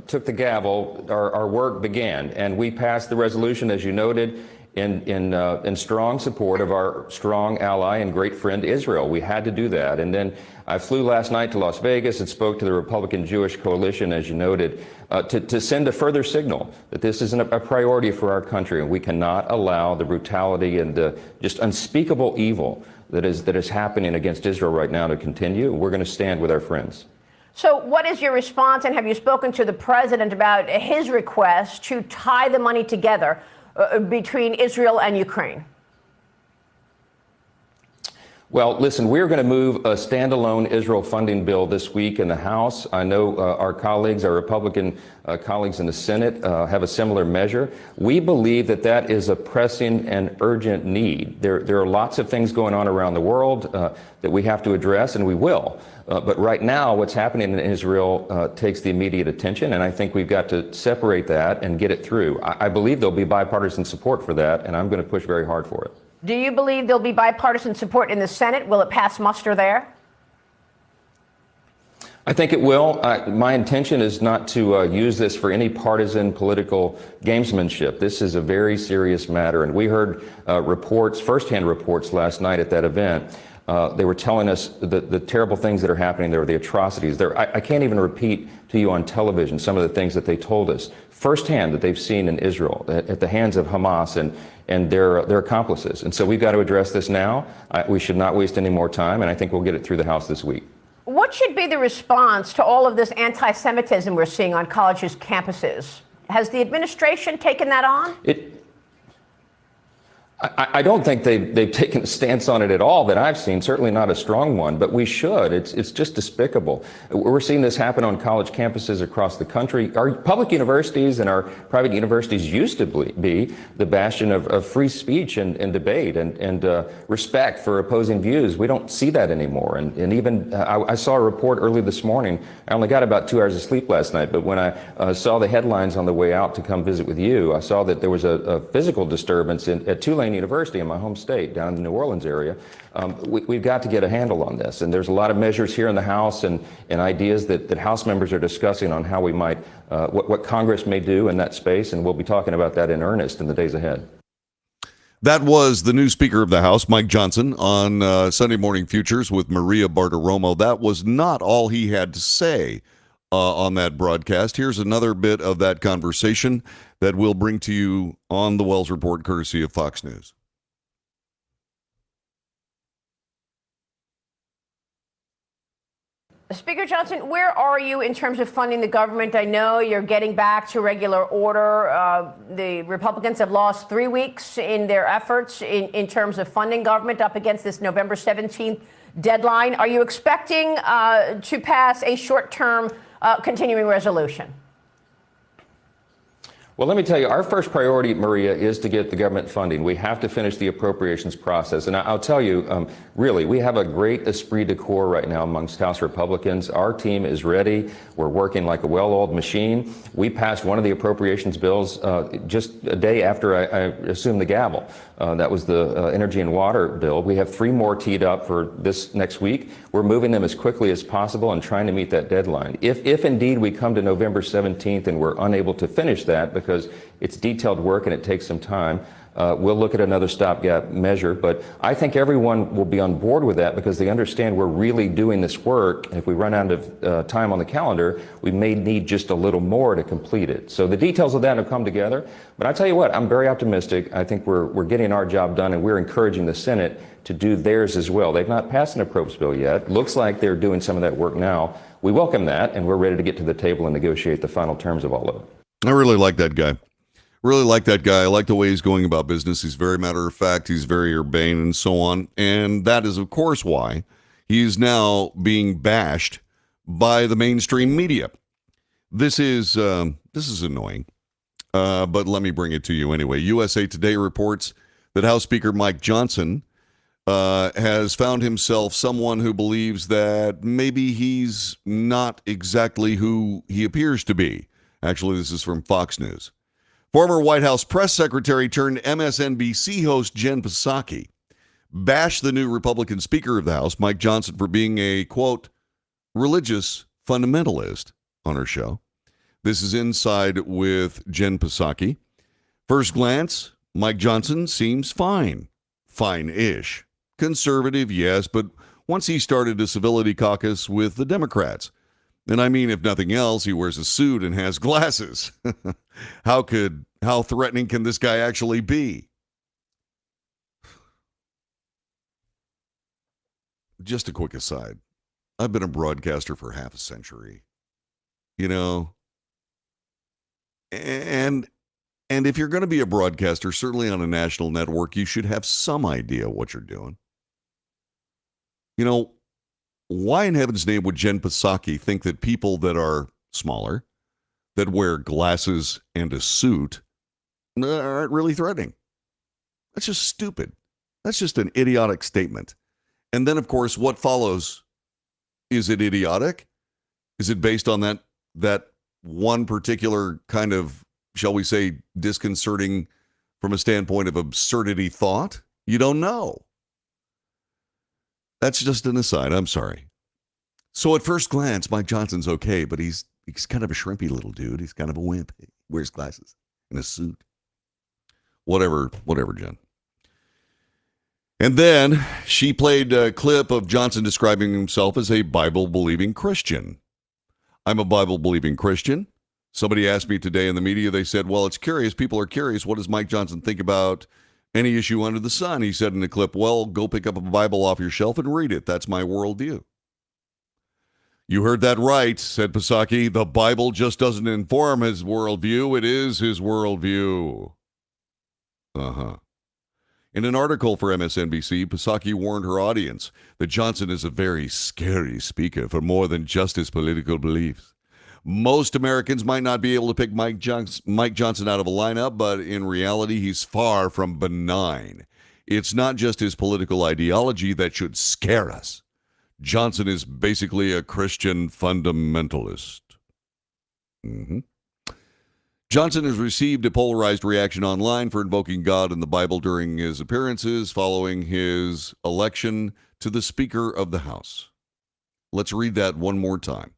took the gavel, our work began, and we passed the resolution, as you noted, in strong support of our strong ally and great friend Israel. We had to do that. And then I flew last night to Las Vegas and spoke to the Republican Jewish Coalition, as you noted, to send a further signal that this isn't a priority for our country, and we cannot allow the brutality and the just unspeakable evil that is happening against Israel right now to continue. We're going to stand with our friends. So what is your response, and have you spoken to the president about his request to tie the money together between Israel and Ukraine? Well, listen, we're going to move a standalone Israel funding bill this week in the House. I know our colleagues, our Republican colleagues in the Senate have a similar measure. We believe that that is a pressing and urgent need. There are lots of things going on around the world that we have to address, and we will. But right now, what's happening in Israel takes the immediate attention, and I think we've got to separate that and get it through. I believe there'll be bipartisan support for that, and I'm going to push very hard for it. Do you believe there'll be bipartisan support in the Senate? Will it pass muster there? I think it will. My intention is not to use this for any partisan political gamesmanship. This is a very serious matter, and we heard firsthand reports last night at that event. They were telling us the terrible things that are happening there, the atrocities. I can't even repeat to you on television some of the things that they told us firsthand that they've seen in Israel at the hands of Hamas and their accomplices. And so we've got to address this now. We should not waste any more time, and I think we'll get it through the House this week. What should be the response to all of this anti-Semitism we're seeing on colleges' campuses? Has the administration taken that on? I don't think they've taken a stance on it at all that I've seen, certainly not a strong one, but we should. It's just despicable. We're seeing this happen on college campuses across the country. Our public universities and our private universities used to be the bastion of free speech and debate and respect for opposing views. We don't see that anymore. And even I saw a report early this morning. I only got about 2 hours of sleep last night, but when I saw the headlines on the way out to come visit with you, I saw that there was a physical disturbance at Tulane University in my home state, down in the New Orleans area. We've got to get a handle on this. And there's a lot of measures here in the House and ideas that House members are discussing on how we might, what Congress may do in that space. And we'll be talking about that in earnest in the days ahead. That was the new Speaker of the House, Mike Johnson, on Sunday Morning Futures with Maria Bartiromo. That was not all he had to say on that broadcast. Here's another bit of that conversation that we'll bring to you on the Wells Report, courtesy of Fox News. Speaker Johnson, where are you in terms of funding the government? I know you're getting back to regular order. The Republicans have lost 3 weeks in their efforts in terms of funding government up against this November 17th deadline. Are you expecting to pass a short-term continuing resolution? Well, let me tell you, our first priority, Maria, is to get the government funding. We have to finish the appropriations process. And I'll tell you, really, we have a great esprit de corps right now amongst House Republicans. Our team is ready. We're working like a well-oiled machine. We passed one of the appropriations bills just a day after I assumed the gavel. That was the energy and water bill. We have 3 more teed up for this next week. We're moving them as quickly as possible and trying to meet that deadline. If indeed we come to November 17th and we're unable to finish that because it's detailed work and it takes some time, we'll look at another stopgap measure. But I think everyone will be on board with that because they understand we're really doing this work. And if we run out of time on the calendar, we may need just a little more to complete it. So the details of that have come together. But I tell you what, I'm very optimistic. I think we're getting our job done, and we're encouraging the Senate to do theirs as well. They've not passed an appropriations bill yet. Looks like they're doing some of that work now. We welcome that, and we're ready to get to the table and negotiate the final terms of all of it. I really like that guy. Really like that guy. I like the way he's going about business. He's very matter of fact. He's very urbane and so on. And that is, of course, why he's now being bashed by the mainstream media. This is annoying. But let me bring it to you anyway. USA Today reports that House Speaker Mike Johnson has found himself someone who believes that maybe he's not exactly who he appears to be. Actually, this is from Fox News. Former White House press secretary turned MSNBC host Jen Psaki bashed the new Republican Speaker of the House, Mike Johnson, for being a, quote, religious fundamentalist on her show. This is Inside with Jen Psaki. First glance, Mike Johnson seems fine. Fine-ish. Conservative, yes, but once he started a civility caucus with the Democrats. And I mean, if nothing else, he wears a suit and has glasses. How threatening can this guy actually be? Just a quick aside. I've been a broadcaster for half a century. You know, and if you're going to be a broadcaster, certainly on a national network, you should have some idea what you're doing. You know, why in heaven's name would Jen Psaki think that people that are smaller, that wear glasses and a suit, aren't really threatening? That's just stupid. That's just an idiotic statement. And then, of course, what follows? Is it idiotic? Is it based on that one particular kind of, shall we say, disconcerting from a standpoint of absurdity thought? You don't know. That's just an aside. I'm sorry. So at first glance, Mike Johnson's okay, but he's kind of a shrimpy little dude. He's kind of a wimp. He wears glasses and a suit. Whatever, Jen. And then she played a clip of Johnson describing himself as a Bible-believing Christian. I'm a Bible-believing Christian. Somebody asked me today in the media, they said, well, it's curious. People are curious. What does Mike Johnson think about any issue under the sun? He said in the clip, well, go pick up a Bible off your shelf and read it. That's my worldview. You heard that right, said Psaki. The Bible just doesn't inform his worldview. It is his worldview. Uh-huh. In an article for MSNBC, Psaki warned her audience that Johnson is a very scary speaker for more than just his political beliefs. Most Americans might not be able to pick Mike Johnson out of a lineup, but in reality, he's far from benign. It's not just his political ideology that should scare us. Johnson is basically a Christian fundamentalist. Johnson has received a polarized reaction online for invoking God and the Bible during his appearances following his election to the Speaker of the House. Let's read that one more time.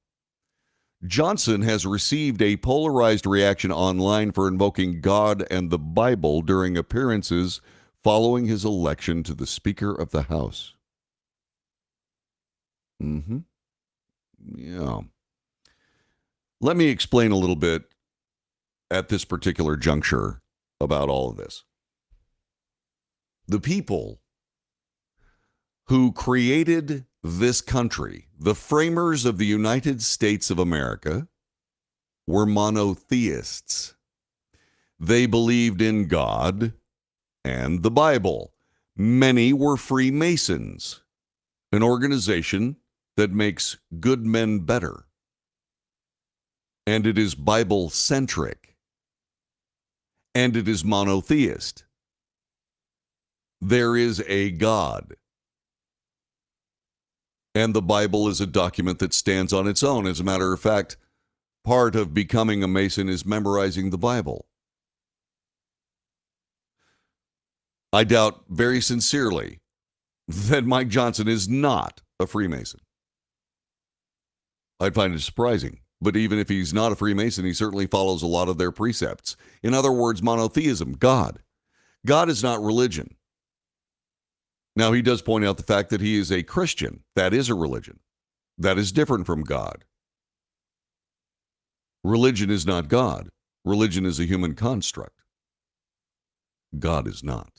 Johnson has received a polarized reaction online for invoking God and the Bible during appearances following his election to the Speaker of the House. Yeah. Let me explain a little bit at this particular juncture about all of this. The people who created this country, the framers of the United States of America, were monotheists. They believed in God and the Bible. Many were Freemasons, an organization that makes good men better. And it is Bible-centric. And it is monotheist. There is a God. And the Bible is a document that stands on its own. As a matter of fact, part of becoming a Mason is memorizing the Bible. I doubt very sincerely that Mike Johnson is not a Freemason. I'd find it surprising. But even if he's not a Freemason, he certainly follows a lot of their precepts. In other words, monotheism, God. God is not religion. Now, he does point out the fact that he is a Christian. That is a religion. That is different from God. Religion is not God. Religion is a human construct. God is not.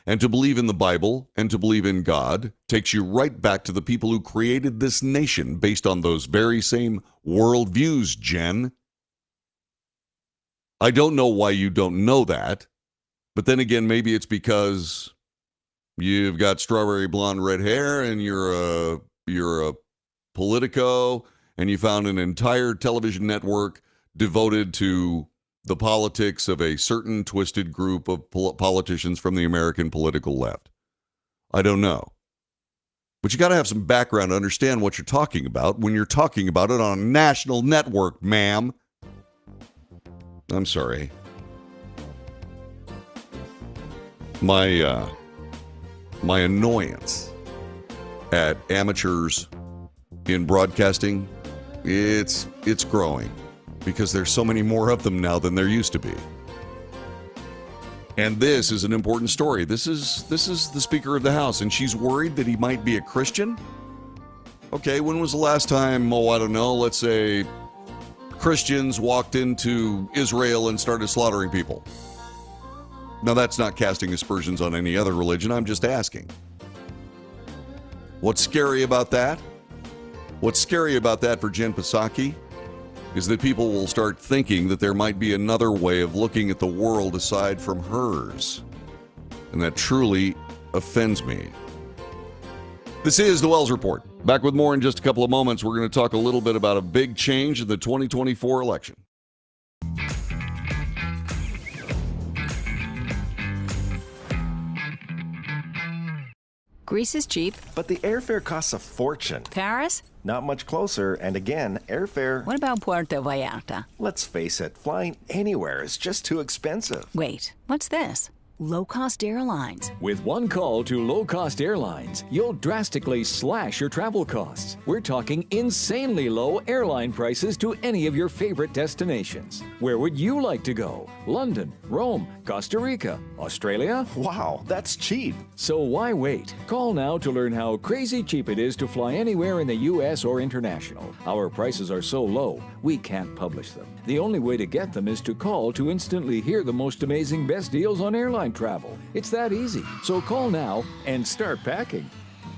And to believe in the Bible and to believe in God takes you right back to the people who created this nation based on those very same worldviews, Jen. I don't know why you don't know that, but then again, maybe it's because you've got strawberry blonde red hair and you're a politico and you found an entire television network devoted to the politics of a certain twisted group of politicians from the American political left. I don't know. But you got to have some background to understand what you're talking about when you're talking about it on a national network, ma'am. I'm sorry. My annoyance at amateurs in broadcasting, it's growing because there's so many more of them now than there used to be. And this is an important story. This is the Speaker of the House, and she's worried that he might be a Christian. Okay, when was the last time, I don't know, let's say Christians walked into Israel and started slaughtering people? Now, that's not casting aspersions on any other religion. I'm just asking. What's scary about that? What's scary about that for Jen Psaki is that people will start thinking that there might be another way of looking at the world aside from hers. And that truly offends me. This is the Wells Report. Back with more in just a couple of moments. We're going to talk a little bit about a big change in the 2024 election. Greece is cheap. But the airfare costs a fortune. Paris? Not much closer, and again, airfare... What about Puerto Vallarta? Let's face it, flying anywhere is just too expensive. Wait, what's this? Low-cost airlines. With one call to low-cost airlines, you'll drastically slash your travel costs. We're talking insanely low airline prices to any of your favorite destinations. Where would you like to go? London, Rome, Costa Rica, Australia? Wow, that's cheap. So why wait? Call now to learn how crazy cheap it is to fly anywhere in the U.S. or international. Our prices are so low, we can't publish them. The only way to get them is to call to instantly hear the most amazing best deals on airline travel. It's that easy. So call now and start packing.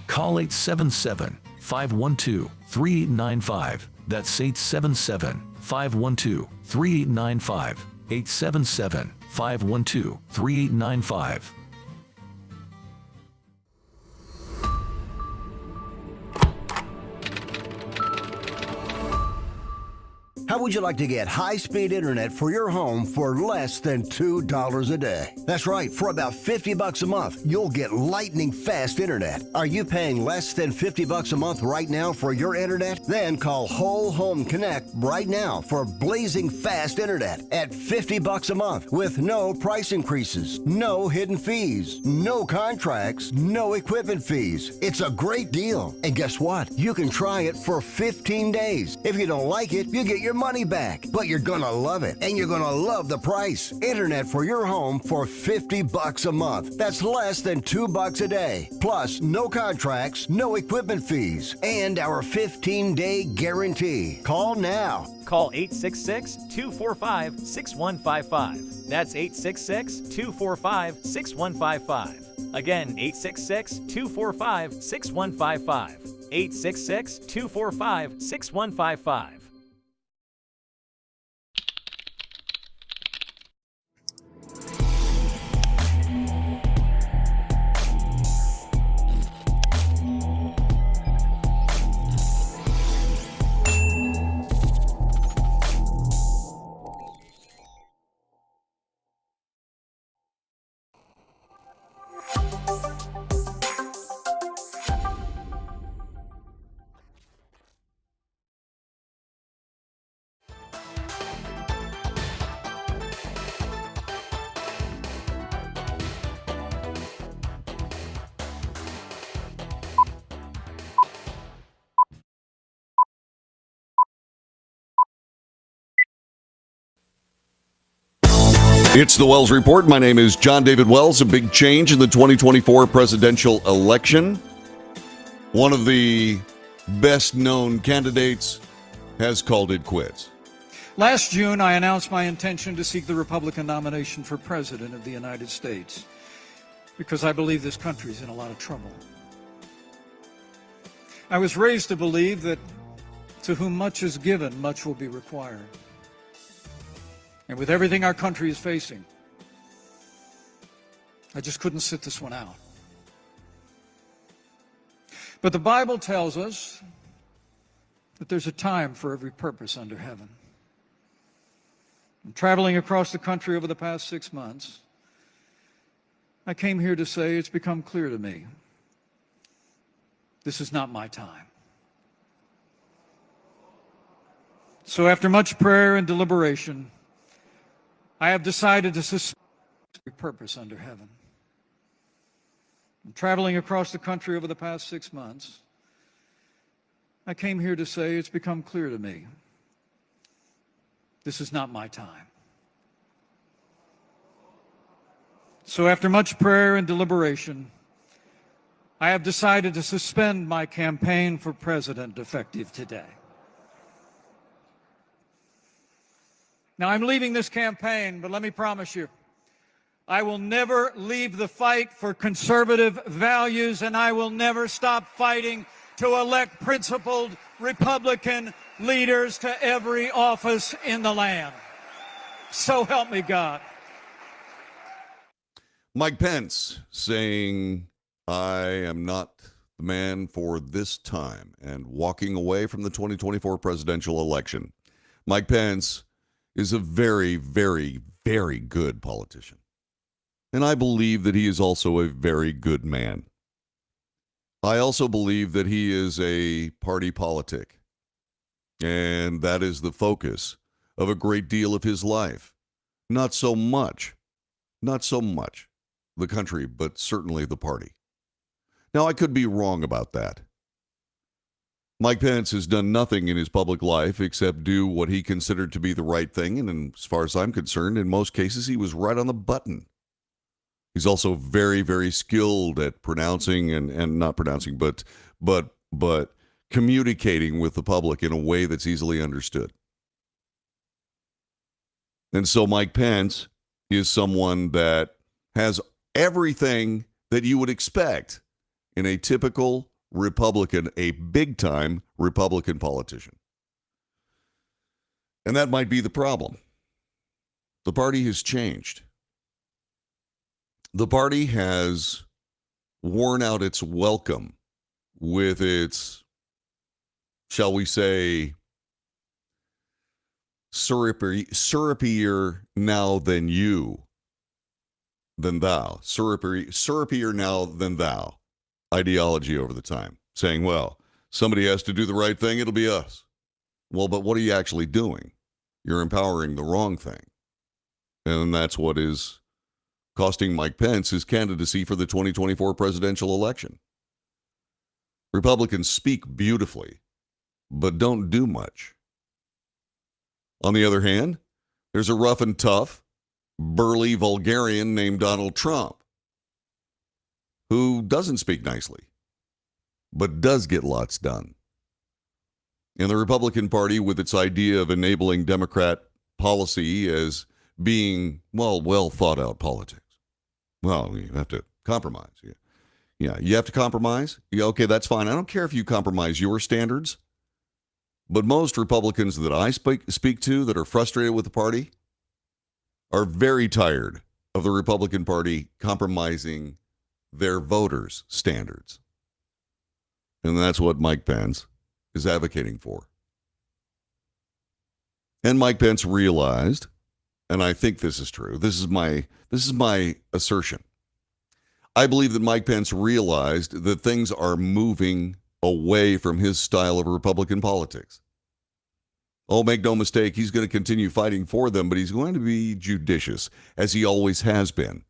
Call 877-512-3895. That's 877-512-3895. 877-512-3895. How would you like to get high-speed internet for your home for less than $2 a day? That's right, for about $50 a month, you'll get lightning-fast internet. Are you paying less than $50 a month right now for your internet? Then call Whole Home Connect right now for blazing fast internet at $50 a month with no price increases, no hidden fees, no contracts, no equipment fees. It's a great deal. And guess what? You can try it for 15 days. If you don't like it, you get your money back, but you're gonna love it, and you're gonna love the price. Internet for your home for $50 a month. That's less than $2 a day. Plus, no contracts, no equipment fees, and our 15-day guarantee. Call now. Call 866-245-6155. That's 866-245-6155. Again, 866-245-6155. 866-245-6155. It's the Wells Report. My name is John David Wells. A big change in the 2024 presidential election. One of the best-known candidates has called it quits. Last June, I announced my intention to seek the Republican nomination for President of the United States because I believe this country is in a lot of trouble. I was raised to believe that to whom much is given, much will be required. And with everything our country is facing, I just couldn't sit this one out. But the Bible tells us that there's a time for every purpose under heaven. And traveling across the country over the past 6 months, I came here to say it's become clear to me this is not my time. So after much prayer and deliberation, I have decided to suspend every purpose under heaven. Traveling across the country over the past 6 months, I came here to say it's become clear to me, this is not my time. So after much prayer and deliberation, I have decided to suspend my campaign for president effective today. Now, I'm leaving this campaign, but let me promise you, I will never leave the fight for conservative values, and I will never stop fighting to elect principled Republican leaders to every office in the land. So help me God. Mike Pence saying, I am not the man for this time, and walking away from the 2024 presidential election. Mike Pence is a very, very, very good politician. And I believe that he is also a very good man. I also believe that he is a party politic. And that is the focus of a great deal of his life. Not so much the country, but certainly the party. Now, I could be wrong about that. Mike Pence has done nothing in his public life except do what he considered to be the right thing. And as far as I'm concerned, in most cases, he was right on the button. He's also very, very skilled at pronouncing and not pronouncing, but communicating with the public in a way that's easily understood. And so Mike Pence is someone that has everything that you would expect in a typical Republican, a big-time Republican politician. And that might be the problem. The party has changed. The party has worn out its welcome with its, shall we say, syrupier now than thou, syrupier now than thou ideology over the time, saying, well, somebody has to do the right thing, it'll be us. Well, but what are you actually doing? You're empowering the wrong thing. And that's what is costing Mike Pence his candidacy for the 2024 presidential election. Republicans speak beautifully, but don't do much. On the other hand, there's a rough and tough, burly vulgarian named Donald Trump, who doesn't speak nicely, but does get lots done. And the Republican Party, with its idea of enabling Democrat policy as being, well thought out politics. Well, you have to compromise. Yeah, you have to compromise? Yeah, okay, that's fine. I don't care if you compromise your standards, but most Republicans that I speak to that are frustrated with the party are very tired of the Republican Party compromising their voters' standards. And that's what Mike Pence is advocating for. And Mike Pence realized, and I think this is true, this is my assertion. I believe that Mike Pence realized that things are moving away from his style of Republican politics. Oh, make no mistake, he's going to continue fighting for them, but he's going to be judicious, as he always has been.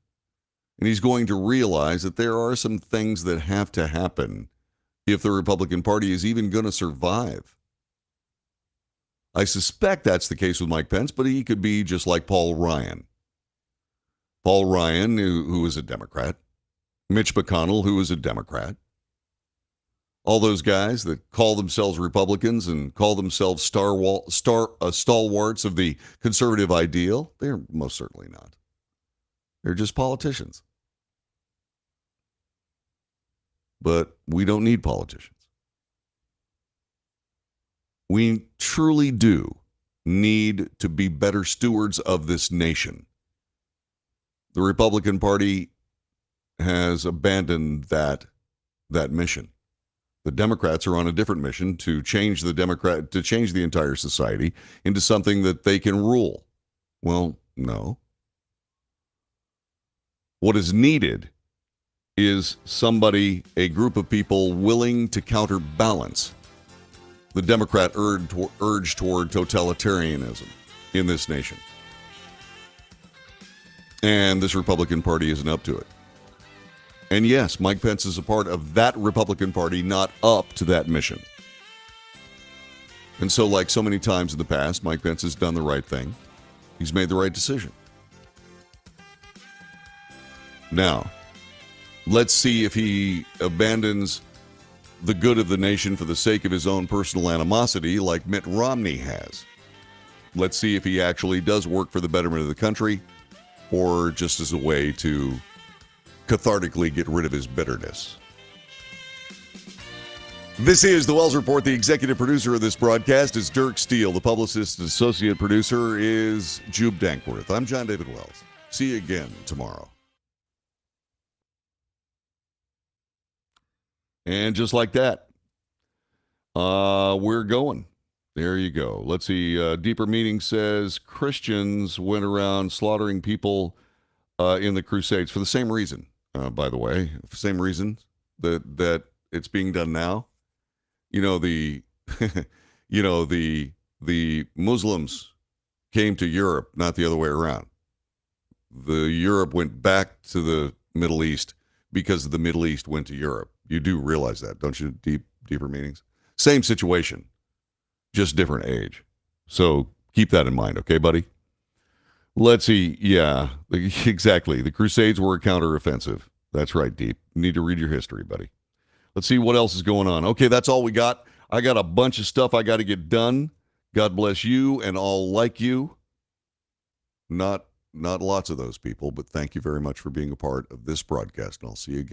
And he's going to realize that there are some things that have to happen if the Republican Party is even going to survive. I suspect that's the case with Mike Pence, but he could be just like Paul Ryan. Paul Ryan, who is a Democrat. Mitch McConnell, who is a Democrat. All those guys that call themselves Republicans and call themselves stalwarts of the conservative ideal, they're most certainly not. They're just politicians. But we don't need politicians. We truly do need to be better stewards of this nation. The Republican Party has abandoned that mission. The Democrats are on a different mission to change the entire society into something that they can rule. Well, no. What is needed is somebody, a group of people willing to counterbalance the Democrat urge toward totalitarianism in this nation. And this Republican Party isn't up to it. And yes, Mike Pence is a part of that Republican Party, not up to that mission. And so, like so many times in the past, Mike Pence has done the right thing. He's made the right decision. Now, let's see if he abandons the good of the nation for the sake of his own personal animosity like Mitt Romney has. Let's see if he actually does work for the betterment of the country or just as a way to cathartically get rid of his bitterness. This is The Wells Report. The executive producer of this broadcast is Dirk Steele. The publicist and associate producer is Jube Dankworth. I'm John David Wells. See you again tomorrow. And just like that, we're going. There you go. Let's see. Deeper Meaning says Christians went around slaughtering people in the Crusades for the same reason, by the way. Same reason that it's being done now. You know, the Muslims came to Europe, not the other way around. The Europe went back to the Middle East because the Middle East went to Europe. You do realize that, don't you? Deeper Meanings. Same situation, just different age. So keep that in mind, okay, buddy? Let's see. Yeah, exactly. The Crusades were a counteroffensive. That's right, Deep. You need to read your history, buddy. Let's see what else is going on. Okay, that's all we got. I got a bunch of stuff I got to get done. God bless you and all like you. Not lots of those people, but thank you very much for being a part of this broadcast, and I'll see you again.